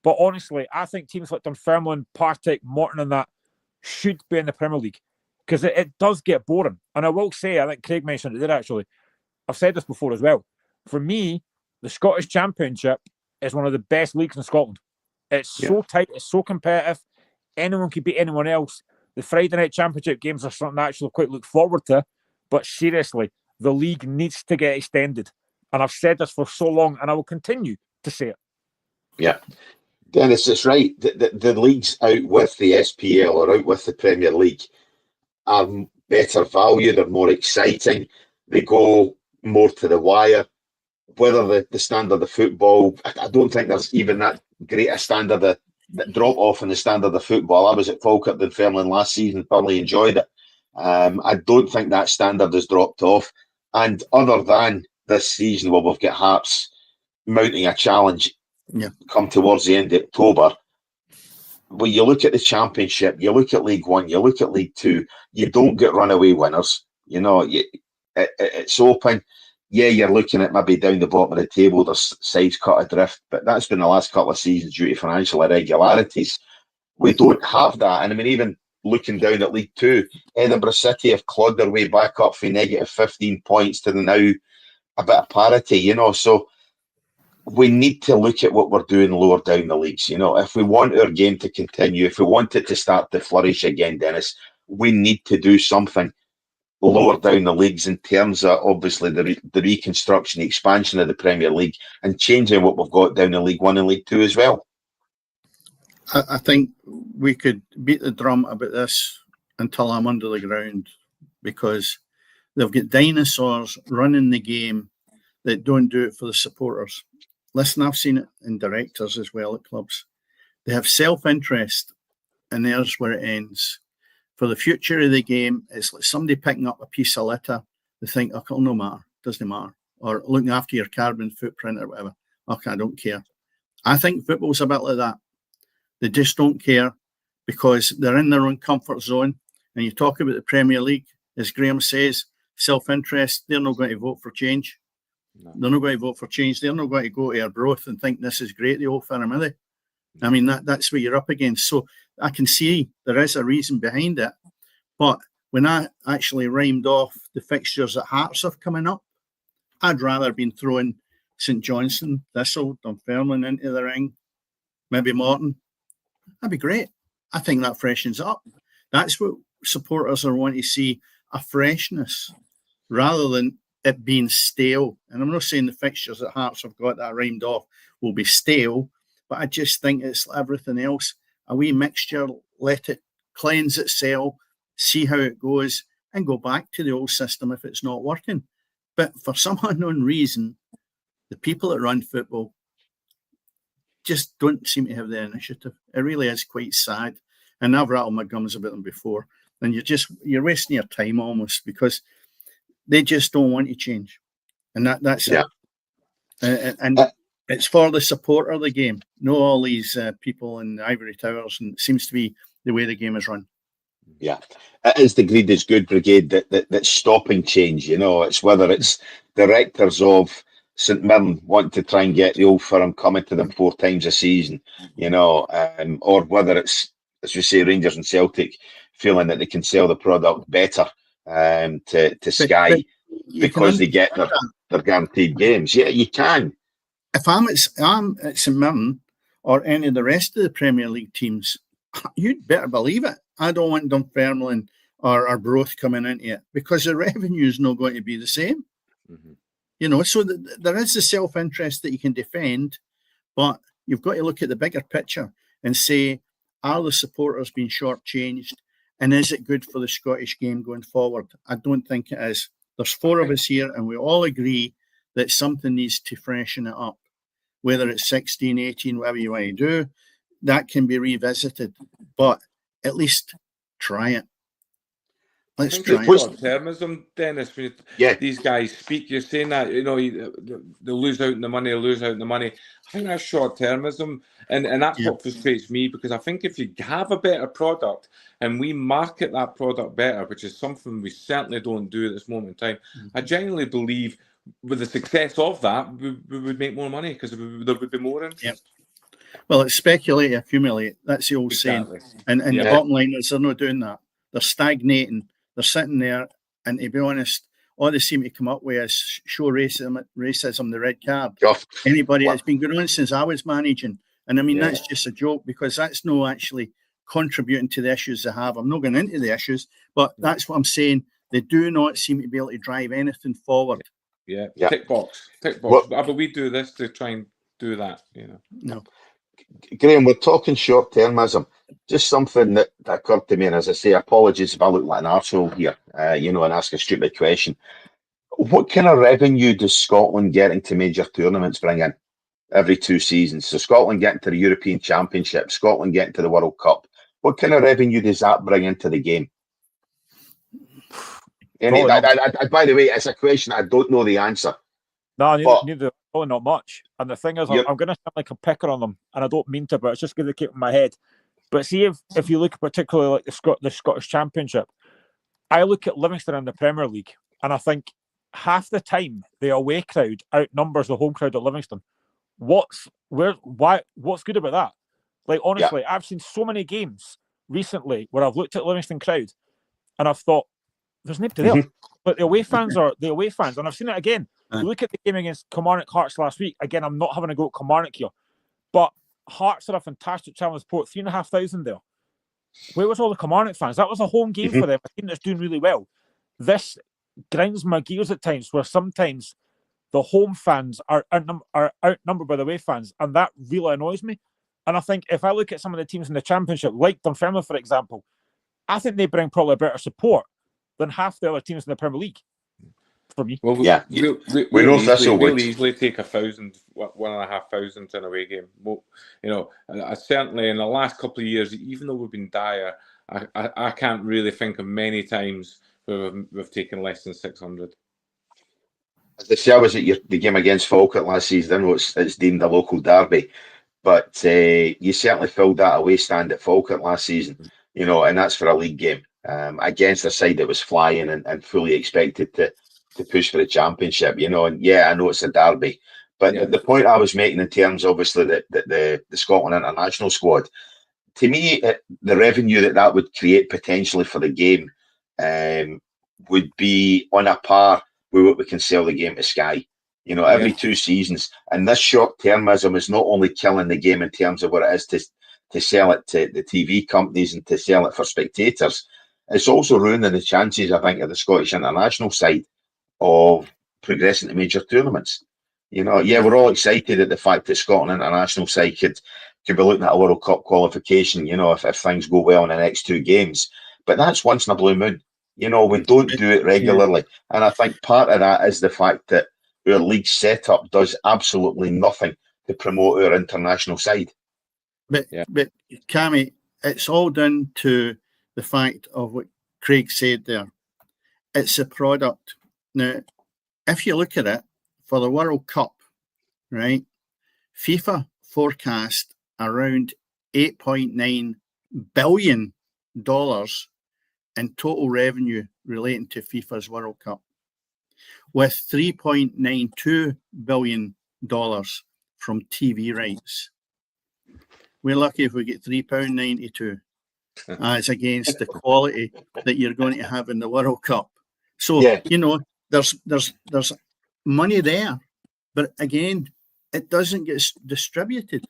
But honestly, I think teams like Dunfermline, Partick, Morton and that should be in the Premier League because it does get boring. And I will say, I think Craig mentioned it there actually. I've said this before as well. For me, the Scottish Championship is one of the best leagues in Scotland. It's so tight. It's so competitive. Anyone can beat anyone else. The Friday night Championship games are something I actually quite look forward to. But seriously, the league needs to get extended. And I've said this for so long, and I will continue to say it. Yeah. Dennis, it's right. The leagues out with the SPL or out with the Premier League are better value. They're more exciting. They go more to the wire. Whether the standard of football, I don't think there's even that great a standard that drop off in the standard of football. I was at Falkirk Dunfermline last season, thoroughly enjoyed it. I don't think that standard has dropped off. And other than this season where we've got Hearts mounting a challenge come towards the end of October, when you look at the Championship, you look at League One, you look at League Two, you don't get runaway winners. You know, it's open. Yeah, you're looking at maybe down the bottom of the table, there's sides cut adrift, but that's been the last couple of seasons due to financial irregularities. We don't have that. And I mean, even looking down at League Two, Edinburgh City have clawed their way back up from negative 15 points to now a bit of parity, you know. So we need to look at what we're doing lower down the leagues. You know, if we want our game to continue, if we want it to start to flourish again, Dennis, we need to do something lower down the leagues in terms of obviously the reconstruction, the expansion of the Premier League and changing what we've got down in League One and League Two as well. I think we could beat the drum about this until I'm under the ground because they've got dinosaurs running the game that don't do it for the supporters. Listen, I've seen it in directors as well at clubs. They have self-interest and there's where it ends. For the future of the game, it's like somebody picking up a piece of litter. They think, oh, it'll no matter, doesn't matter. Or looking after your carbon footprint or whatever. okay, I don't care. I think football's a bit like that. They just don't care because they're in their own comfort zone. And you talk about the Premier League, as Graeme says, self-interest, they're not going to vote for change. No. They're not going to vote for change. They're not going to go to Arbroath and think this is great, the Old Firm, are they? I mean, that's what you're up against. So I can see there is a reason behind it. But when I actually rhymed off the fixtures that Hearts have coming up, I'd rather been throwing St Johnstone, Thistle, Dunfermline into the ring, maybe Morton. That'd be great. I think that freshens up. That's what supporters are wanting to see, a freshness, rather than it being stale. And I'm not saying the fixtures that Hearts have got that I rhymed off will be stale, but I just think it's everything else. A wee mixture, let it cleanse itself, see how it goes, and go back to the old system if it's not working. But for some unknown reason, the people that run football just don't seem to have the initiative. It really is quite sad. And I've rattled my gums about them before. And you're wasting your time almost because they just don't want to change. And that's it. And it's for the support of the game, not all these people in the ivory towers. And it seems to be the way the game is run. Yeah, it is the greed is good brigade that's stopping change. It's whether it's directors of St Mirren want to try and get the Old Firm coming to them 4 times a season, or whether it's, as we say, Rangers and Celtic feeling that they can sell the product better to Sky because they get their guaranteed games. Yeah, you can. If I'm at St Mirren or any of the rest of the Premier League teams, you'd better believe it. I don't want Dunfermline or Arbroath coming into it because the revenue is not going to be the same. Mm-hmm. So there is the self-interest that you can defend, but you've got to look at the bigger picture and say, are the supporters being shortchanged? And is it good for the Scottish game going forward? I don't think it is. There's 4 of us here and we all agree that something needs to freshen it up. Whether it's 16, 18, whatever you want to do, that can be revisited. But at least try it. Let's try it. Short-termism, Dennis. These guys speak. You're saying that they lose out on the money. I think that's short-termism, and that's what frustrates me because I think if you have a better product and we market that product better, which is something we certainly don't do at this moment in time, I genuinely believe with the success of that, we would make more money because there would be more interest. Yep. Well, it's speculate, accumulate. That's the old saying. And the bottom line is they're not doing that. They're stagnating. They're sitting there. And to be honest, all they seem to come up with is show racism, the red card. Anybody that's been going on since I was managing. And I mean, that's just a joke because that's no actually contributing to the issues they have. I'm not going into the issues, but that's what I'm saying. They do not seem to be able to drive anything forward. Yeah. Tick box. But we do this to try and do that, No. Graeme, we're talking short-termism. Just something that occurred to me, and as I say, apologies if I look like an arsehole here, and ask a stupid question. What kind of revenue does Scotland getting to major tournaments bring in every 2 seasons? So Scotland getting to the European Championship, Scotland getting to the World Cup. What kind of revenue does that bring into the game? By the way, it's a question I don't know the answer. No, neither. Probably not much. And the thing is, I'm going to sound like a picker on them, and I don't mean to, but it's just going to keep in my head. But see, if you look particularly like the Scottish Championship, I look at Livingston in the Premier League, and I think half the time the away crowd outnumbers the home crowd at Livingston. What's good about that? Like honestly, I've seen so many games recently where I've looked at Livingston crowd, and I've thought there's nobody there. But the away fans are the away fans, and I've seen it again. You look at the game against Kilmarnock Hearts last week. Again, I'm not having a go at Kilmarnock here, but Hearts are a fantastic challenge sport. 3,500 there. Where was all the Kilmarnock fans? That was a home game for them. A team that's doing really well. This grinds my gears at times, where sometimes the home fans are outnumbered by the away fans, and that really annoys me. And I think if I look at some of the teams in the Championship, like Dunfermline, for example, I think they bring probably better support than half the other teams in the Premier League. For me. Well, we'll easily take 1,000, 1,500 in a away game. Well, I certainly in the last couple of years, even though we've been dire, I can't really think of many times where we've taken less than 600. As I say, I was at the game against Falkirk last season. I know it's deemed a local derby, but you certainly filled that away stand at Falkirk last season, and that's for a league game against a side that was flying and fully expected to push for the championship, And yeah, I know it's a derby, but the point I was making in terms, obviously, that the Scotland international squad, to me, the revenue that would create potentially for the game would be on a par with what we can sell the game to Sky. Every 2 seasons. And this short-termism is not only killing the game in terms of what it is to sell it to the TV companies and to sell it for spectators, it's also ruining the chances, I think, of the Scottish international side of progressing to major tournaments. We're all excited at the fact that Scotland international side could be looking at a World Cup qualification, if things go well in the next 2 games. But that's once in a blue moon. We don't do it regularly. And I think part of that is the fact that our league setup does absolutely nothing to promote our international side. But Cammy, it's all down to the fact of what Craig said there. It's a product. Now, if you look at it, for the World Cup, right, FIFA forecast around $8.9 billion in total revenue relating to FIFA's World Cup, with $3.92 billion from TV rights. We're lucky if we get £3.92 as against the quality that you're going to have in the World Cup. So, there's money there, but again, it doesn't get distributed.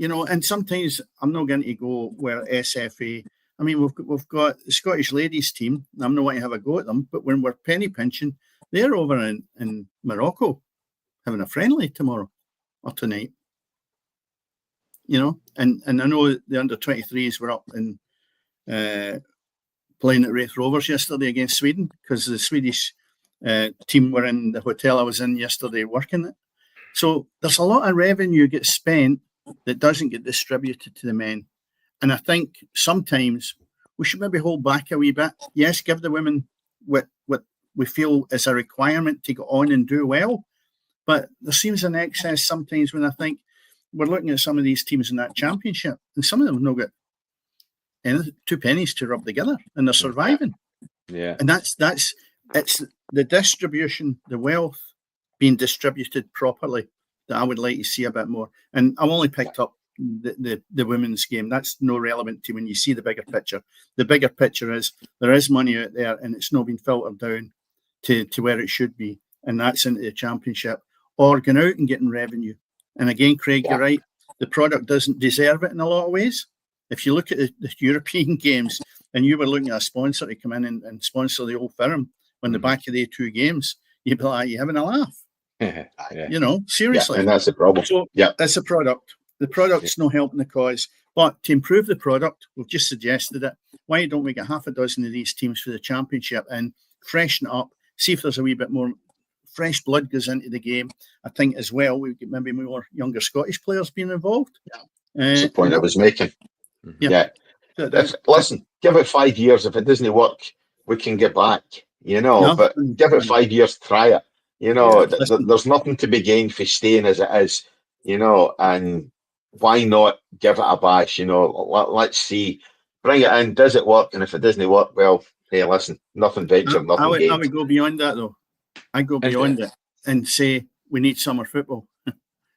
And sometimes I'm not going to go where SFA. I mean, we've got the Scottish ladies team. I'm not going to have a go at them, but when we're penny pinching, they're over in Morocco having a friendly tomorrow or tonight. And I know the under-23s were up in playing at Wraith Rovers yesterday against Sweden because the Swedish team were in the hotel I was in yesterday working it. So there's a lot of revenue gets spent that doesn't get distributed to the men. And I think sometimes we should maybe hold back a wee bit. Yes, give the women what we feel is a requirement to go on and do well. But there seems an excess sometimes when I think we're looking at some of these teams in that championship, and some of them have not got 2 pennies to rub together, and they're surviving. Yeah. And it's the distribution, the wealth being distributed properly that I would like to see a bit more. And I've only picked up the women's game. That's no relevant to when you see the bigger picture. The bigger picture is there is money out there and it's not been filtered down to where it should be. And that's into the championship or going out and getting revenue. And again, Craig, you're right. The product doesn't deserve it in a lot of ways. If you look at the European games and you were looking at a sponsor to come in and sponsor the Old Firm on the back of the 2 games, you'd be like, you're having a laugh. Seriously. And that's the problem. So that's a product. The product's not helping the cause. But to improve the product, we've just suggested it. Why don't we get half a dozen of these teams for the championship and freshen it up, see if there's a wee bit more fresh blood goes into the game. I think as well, we get maybe more younger Scottish players being involved. That's the point I was making. Yeah. Listen, give it 5 years. If it doesn't work, we can get back, but give it 5 years, try it. There's nothing to be gained for staying as it is, and why not give it a bash? Let's see, bring it in. Does it work? And if it doesn't work, well, hey, listen, nothing ventured, nothing gained. I would go beyond that, though. I go beyond it and say we need summer football.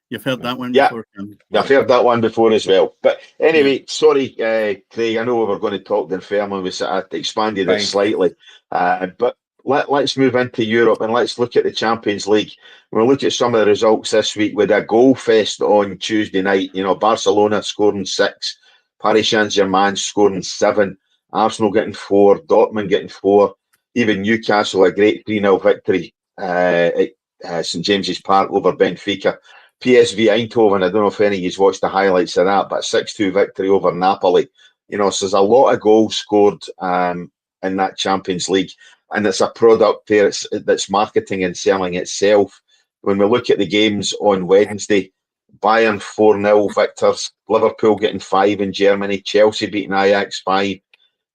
You've heard that one before. I've heard that one before as well. But anyway, sorry, Craig, I know we were going to talk Dunfermline. We sort of expanded it slightly. But let's move into Europe and let's look at the Champions League. We'll look at some of the results this week with a goal fest on Tuesday night. Barcelona scoring 6, Paris Saint-Germain scoring 7, Arsenal getting 4, Dortmund getting 4, even Newcastle a great 3-0 victory at St James's Park over Benfica. PSV Eindhoven, I don't know if any of you watched the highlights of that, but 6-2 victory over Napoli. So there's a lot of goals scored in that Champions League, and it's a product there that's marketing and selling itself. When we look at the games on Wednesday, Bayern 4-0 victors, Liverpool getting 5 in Germany, Chelsea beating Ajax 5.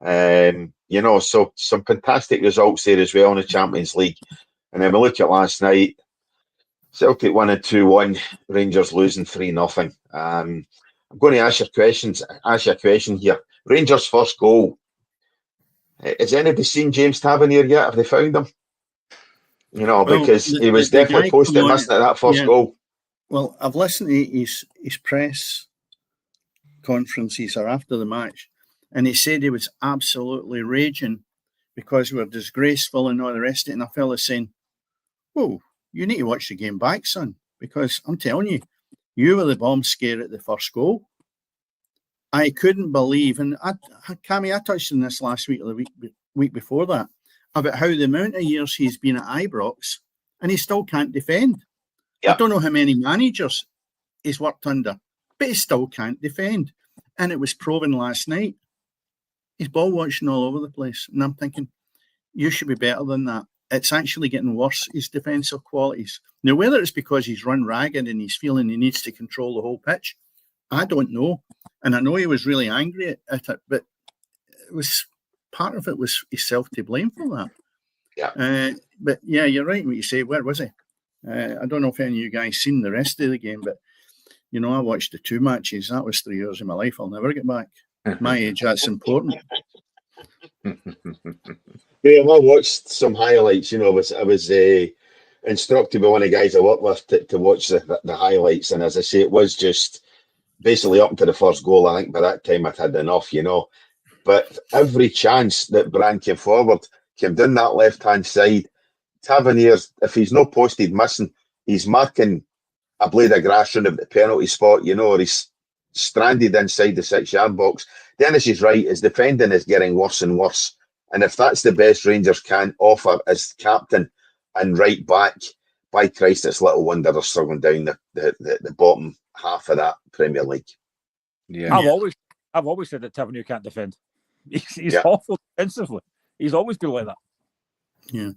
So some fantastic results there as well in the Champions League. And then we look at last night, Celtic winning 2-1, Rangers losing 3-0. I'm going to ask you a question here. Rangers' first goal. Has anybody seen James Tavernier yet? Have they found him? Because he was definitely posted missing at that first goal. Well, I've listened to his press conferences or after the match, and he said he was absolutely raging because we were disgraceful and all the rest of it. And a fella saying, "Whoa, you need to watch the game back, son, because I'm telling you, you were the bomb scare at the first goal." I couldn't believe, and Cammy, I touched on this last week or the week before that, about how the amount of years he's been at Ibrox and he still can't defend. Yep. I don't know how many managers he's worked under, but he still can't defend. And it was proven last night. He's ball watching all over the place. And I'm thinking, you should be better than that. It's actually getting worse, his defensive qualities. Now, whether it's because he's run ragged and he's feeling he needs to control the whole pitch, I don't know. And I know he was really angry at it, but it was part of it was himself to blame for that. Yeah. But yeah, you're right when you say, where was he? I don't know if any of you guys seen the rest of the game, but I watched the 2 matches. That was 3 years of my life. I'll never get back. At my age, that's important. Yeah, I watched some highlights. I was instructed by one of the guys I work with to watch the highlights, and as I say, it was just basically up to the first goal. I think by that time I'd had enough, But every chance that Brand came forward, came down that left-hand side, Tavernier's, if he's no posted missing, he's marking a blade of grass round the penalty spot, or he's stranded inside the 6-yard box. Dennis is right, his defending is getting worse and worse. And if that's the best Rangers can offer as captain and right back, by Christ, it's little wonder they're struggling down the bottom half of that Premier League. Yeah, I've always said that Tavernier can't defend. He's awful defensively. He's always been like that. Yeah,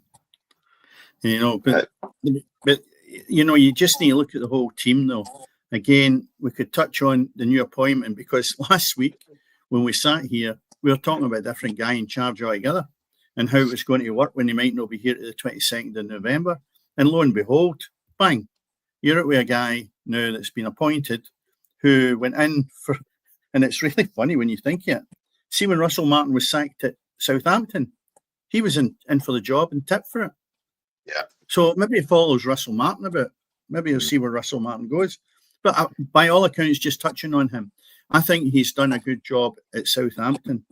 but you just need to look at the whole team, though. Again, we could touch on the new appointment because last week when we sat here, we were talking about a different guy in charge altogether and how it was going to work when he might not be here to the 22nd of November. And lo and behold, bang, you're out with a guy now that's been appointed who went in for, and it's really funny when you think it. See, when Russell Martin was sacked at Southampton, he was in for the job and tipped for it. Yeah. So maybe he follows Russell Martin a bit. Maybe he'll see where Russell Martin goes. But by all accounts, just touching on him, I think he's done a good job at Southampton.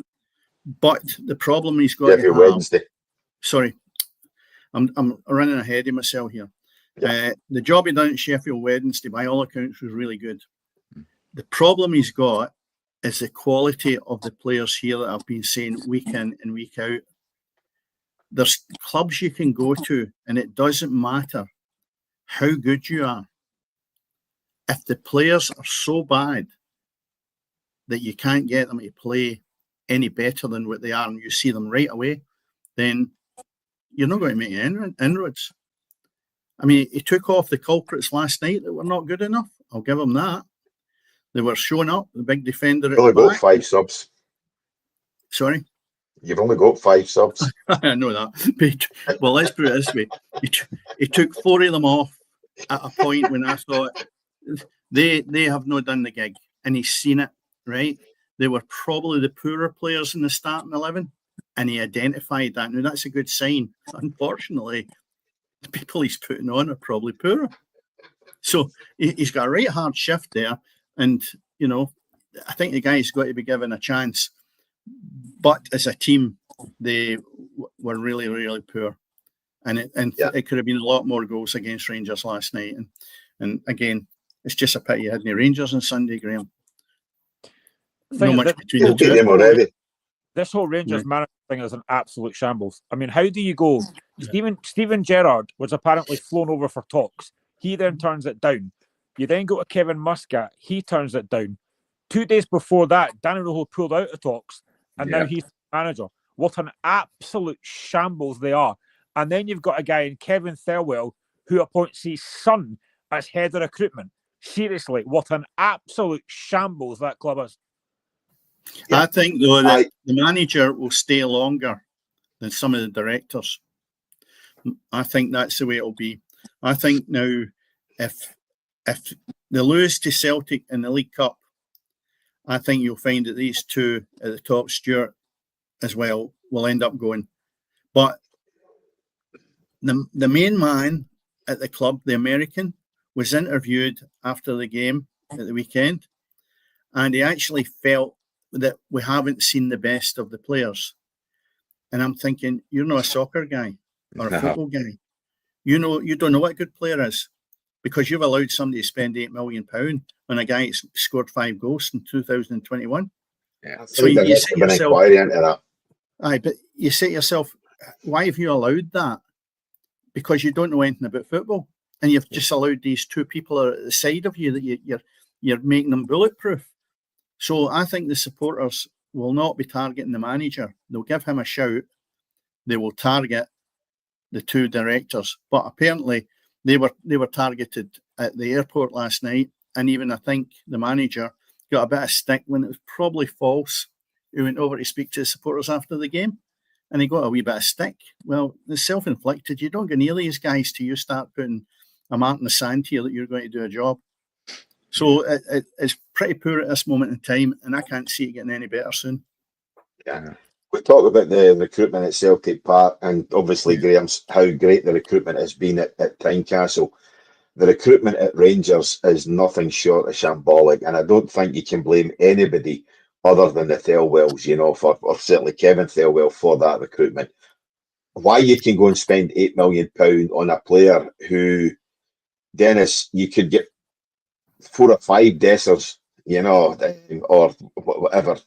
But the problem he's got to have... Wednesday. Sorry, I'm running ahead of myself here. Yeah. The job he done at Sheffield Wednesday, by all accounts, was really good. The problem he's got is the quality of the players here that I've been saying week in and week out. There's clubs you can go to, and it doesn't matter how good you are. If the players are so bad that you can't get them to play any better than what they are, and you see them right away, then you're not going to make any inroads. I mean, he took off the culprits last night that were not good enough. I'll give him that. They were showing up, the big defender. You've only got 5 subs. Sorry? You've only got 5 subs. I know that. But, well, let's put it this way. He took 4 of them off at a point when I thought they have not done the gig. And he's seen it, right? They were probably the poorer players in the starting 11. And he identified that. Now, that's a good sign. Unfortunately, the people he's putting on are probably poorer. So he's got a right hard shift there. And, I think the guy's got to be given a chance. But as a team, they were really, really poor. And it could have been a lot more goals against Rangers last night. And again, it's just a pity you had any Rangers on Sunday, Graeme. Not much between the two. This whole Rangers manager thing is an absolute shambles. I mean, how do you go? Steven Gerrard was apparently flown over for talks. He then turns it down. You then go to Kevin Muscat. He turns it down. 2 days before that, Danny Rojo pulled out of talks, and now he's the manager. What an absolute shambles they are. And then you've got a guy in Kevin Thelwell who appoints his son as head of recruitment. Seriously, what an absolute shambles that club is. I think, though, that the manager will stay longer than some of the directors I think that's the way it'll be. I think now, if they lose to Celtic in the League Cup, I think you'll find that these two at the top, Stuart as well, will end up going. But the main man at the club, the American, was interviewed after the game at the weekend, and he actually felt that we haven't seen the best of the players. And I'm thinking, you're not a soccer guy or a football guy. You don't know what a good player is, because you've allowed somebody to spend £8 million on a guy who scored 5 goals in 2021. Yeah, so you say to yourself, inquiry into that. Aye, but you say to yourself, why have you allowed that? Because you don't know anything about football, and you've just allowed these two people at the side of you that you're making them bulletproof. So I think the supporters will not be targeting the manager. They'll give him a shout. They will target the two directors. But apparently they were targeted at the airport last night, and even I think the manager got a bit of stick when it was probably false. He went over to speak to the supporters after the game, and he got a wee bit of stick. Well, it's self-inflicted. You don't go near these guys till you start putting a mark in the sand here that you're going to do a job. So it's pretty poor at this moment in time, and I can't see it getting any better soon. Yeah. We talk about the recruitment at Celtic Park, and obviously, Graham's, how great the recruitment has been at Tynecastle. The recruitment at Rangers is nothing short of shambolic, and I don't think you can blame anybody other than the Thelwells, or certainly Kevin Thelwell, for that recruitment. Why you can go and spend £8 million on a player who, Dennis, you could get 4 or 5 Dessers, or whatever.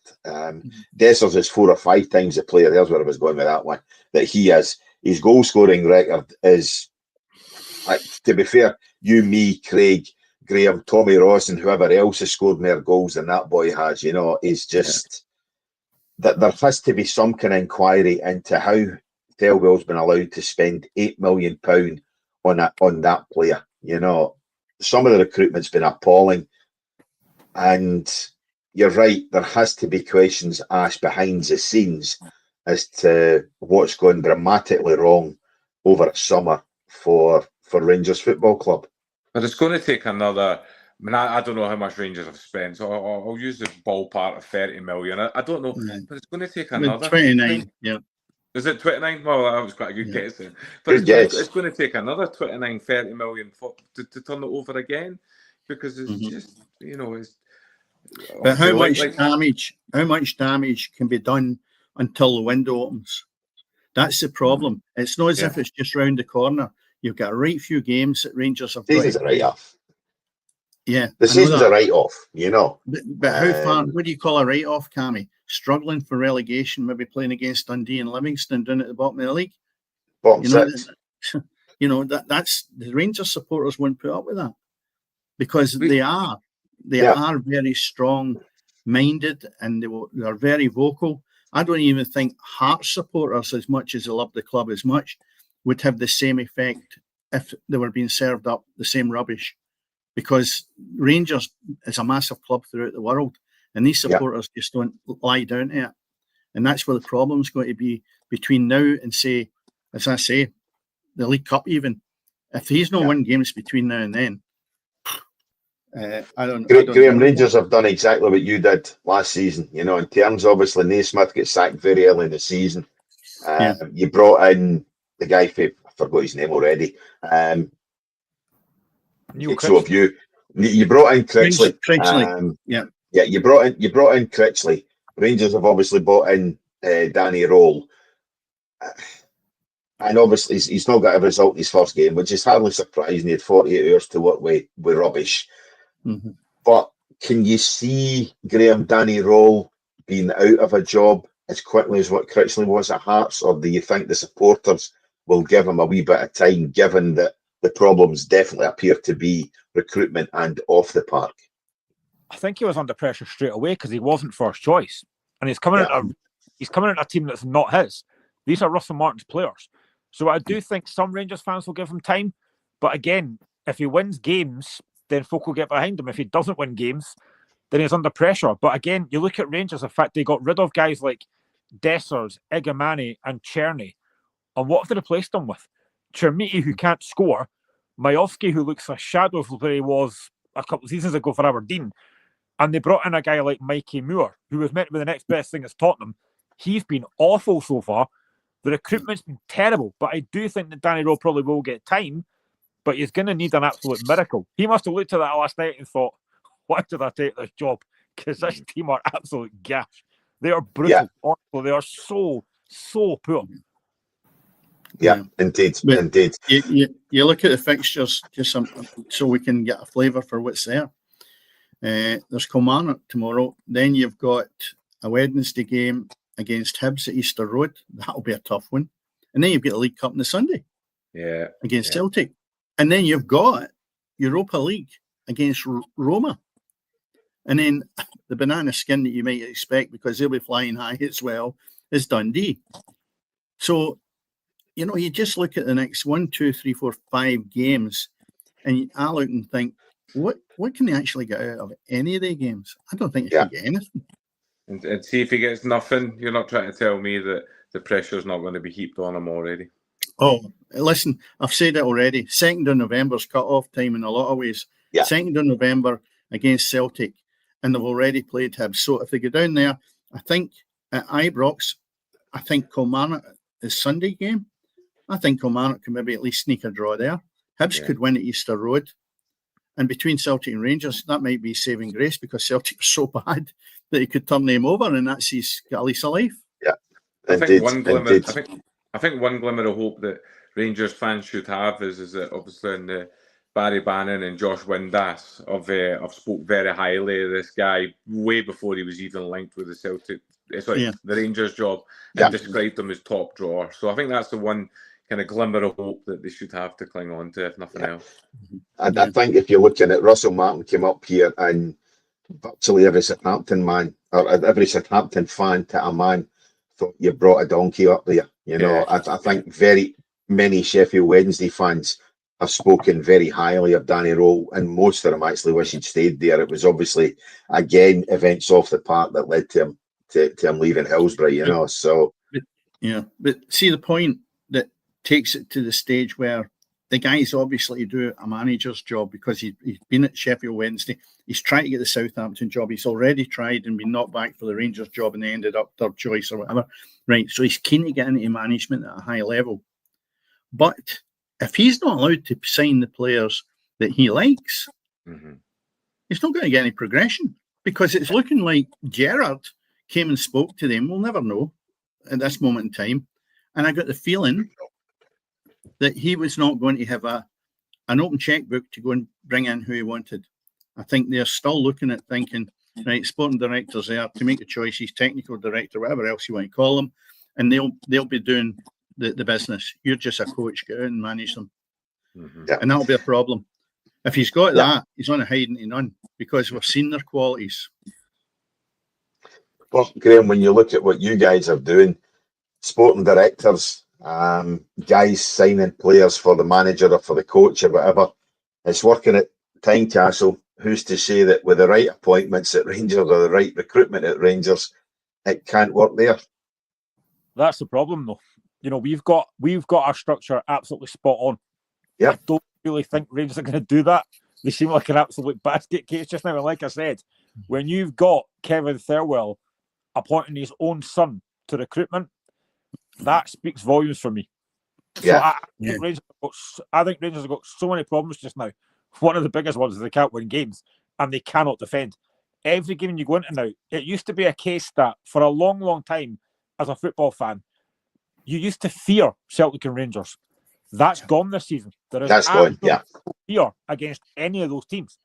Dessers is 4 or 5 times the player. There's where I was going with that one. That he is. His goal scoring record is, to be fair, you, me, Craig, Graeme, Tommy Ross, and whoever else has scored more goals than that boy has. Is just that there has to be some kind of inquiry into how Thelwell's been allowed to spend £8 million on that player. Some of the recruitment's been appalling. And you're right, there has to be questions asked behind the scenes as to what's going dramatically wrong over a summer for Rangers Football Club. But it's going to take another. I don't know how much Rangers have spent, so I'll use the ballpark of 30 million. I don't know, but it's going to take another 29. Yeah. Is it 29? Well, that was quite a good guess then. But it's going to take another 29, 30 million to turn it over again, because it's just it's. But how much damage can be done until the window opens? That's the problem. It's not as if it's just round the corner. You've got a right few games that Rangers have. Season's a write-off. Yeah, the season's a write-off. But how far? What do you call a write-off, Cammy? Struggling for relegation, maybe playing against Dundee and Livingston down at the bottom of the league. Bottom six. That's the Rangers supporters won't put up with that, because they are very strong-minded, and they're very vocal. I don't even think Hearts supporters, as much as they love the club as much, would have the same effect if they were being served up the same rubbish, because Rangers is a massive club throughout the world, and these supporters just don't lie down to it. And that's where the problem's going to be between now and, say, as I say, the League Cup even. If he's not win games between now and then, I don't Graeme, Rangers have done exactly what you did last season. In terms, obviously, Naismith got sacked very early in the season. You brought in the guy, I forgot his name already. You brought in Critchley. You brought in Critchley. Rangers have obviously brought in Danny Roll. And obviously, he's not got a result in his first game, which is hardly surprising. He had 48 hours to work with rubbish. Mm-hmm. But can you see Danny Roll being out of a job as quickly as what Critchley was at Hearts? Or do you think the supporters will give him a wee bit of time, given that the problems definitely appear to be recruitment and off the park? I think he was under pressure straight away because he wasn't first choice. And he's coming in a team that's not his. These are Russell Martin's players. So I do think some Rangers fans will give him time. But again, if he wins games, then folk will get behind him. If he doesn't win games, then he's under pressure. But again, you look at Rangers, in fact, they got rid of guys like Dessers, Igamani and Cherny. And what have they replaced them with? Chermiti, who can't score, Majowski, who looks a shadow of where he was a couple of seasons ago for Aberdeen, and they brought in a guy like Mikey Moore, who was meant to be the next best thing at Tottenham. He's been awful so far. The recruitment's been terrible, but I do think that Danny Rowe probably will get time, but he's going to need an absolute miracle. He must have looked at that last night and thought, why did I take this job? Because this team are absolute gash. They are brutal. Honestly, they are so poor. Yeah, indeed. You look at the fixtures just so we can get a flavour for what's there. There's Kilmarnock tomorrow. Then you've got a Wednesday game against Hibs at Easter Road. That'll be a tough one. And then you've got the League Cup on the Sunday. Yeah. Against Celtic. And then you've got Europa League against Roma. And then the banana skin that you might expect, because they'll be flying high as well, is Dundee. So, you just look at the next 1, 2, 3, 4, 5 games, and I look and think, what can they actually get out of any of the games? I don't think they can get anything. And see if he gets nothing. You're not trying to tell me that the pressure's not going to be heaped on him already. Oh, listen, I've said it already. 2nd of November's cut-off time in a lot of ways. Yeah. 2nd of November against Celtic, and they've already played Hibs. So if they go down there, I think at Ibrox, I think Kilmarnock is Sunday game. I think Kilmarnock can maybe at least sneak a draw there. Hibs could win at Easter Road. And between Celtic and Rangers, that might be saving grace, because Celtic was so bad that he could turn them over, and that's his got a lease of life. Yeah, I think one glimmer. I think one glimmer of hope that Rangers fans should have is that obviously in the Barry Bannon and Josh Windass have spoke very highly of this guy way before he was even linked with the Celtic. The Rangers job, and described him as top drawer. So I think that's the one kind of glimmer of hope that they should have to cling on to, if nothing else. I think if you're looking at Russell Martin came up here, and virtually every Southampton man, or every Southampton fan to a man, thought you brought a donkey up there. I think very many Sheffield Wednesday fans have spoken very highly of Danny Rowe, and most of them actually wish he'd stayed there. It was obviously, again, events off the park that led to him leaving Hillsborough, so. But see, the point that takes it to the stage where the guy's obviously do a manager's job, because he's been at Sheffield Wednesday. He's trying to get the Southampton job. He's already tried and been knocked back for the Rangers job, and they ended up third choice or whatever. Right, so he's keen to get into management at a high level. But if he's not allowed to sign the players that he likes, he's not going to get any progression, because it's looking like Gerrard came and spoke to them. We'll never know at this moment in time. And I got the feeling that he was not going to have an open checkbook to go and bring in who he wanted. I think they're still looking at thinking, right, sporting director's there to make the choices, technical director, whatever else you want to call them, and they'll be doing the business. You're just a coach, get out and manage them. And that'll be a problem. If he's got that, he's on a hiding to none, because we've seen their qualities. Well, Graeme, when you look at what you guys are doing, sporting directors, guys signing players for the manager or for the coach or whatever, it's working at Tynecastle. Who's to say that with the right appointments at Rangers or the right recruitment at Rangers, it can't work there? That's the problem, though. We've got our structure absolutely spot on. Yeah. I don't really think Rangers are going to do that. They seem like an absolute basket case just now. And like I said, when you've got Kevin Thirlwell appointing his own son to recruitment, that speaks volumes for me. Yeah. So I think Rangers have got so many problems just now. One of the biggest ones is they can't win games, and they cannot defend. Every game you go into now, it used to be a case that for a long, long time, as a football fan, you used to fear Celtic and Rangers. That's gone this season. There is fear against any of those teams.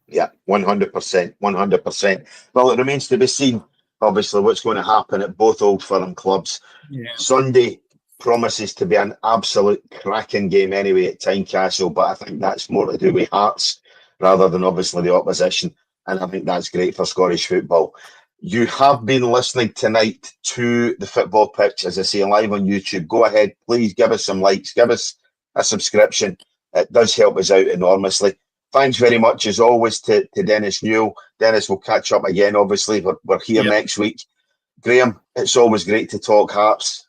Yeah, 100%. 100%. Well, it remains to be seen, obviously, what's going to happen at both Old Firm clubs. Yeah. Sunday promises to be an absolute cracking game anyway at Tynecastle, but I think that's more to do with Hearts rather than obviously the opposition, and I think that's great for Scottish football. You have been listening tonight to the Football Pitch, as I say, live on YouTube. Go ahead, please give us some likes, give us a subscription. It does help us out enormously. Thanks very much, as always, to Dennis Newell. Dennis, we'll catch up again, obviously. We're here next week. Graeme, it's always great to talk Hearts.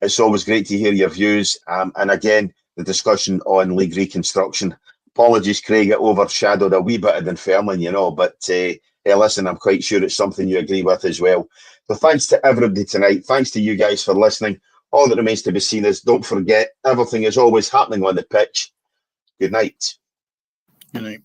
It's always great to hear your views. And again, the discussion on league reconstruction. Apologies, Craig, it overshadowed a wee bit of Dunfermline, you know, but hey, listen, I'm quite sure it's something you agree with as well. So thanks to everybody tonight. Thanks to you guys for listening. All that remains to be seen is, don't forget, everything is always happening on the pitch. Good night. Good night.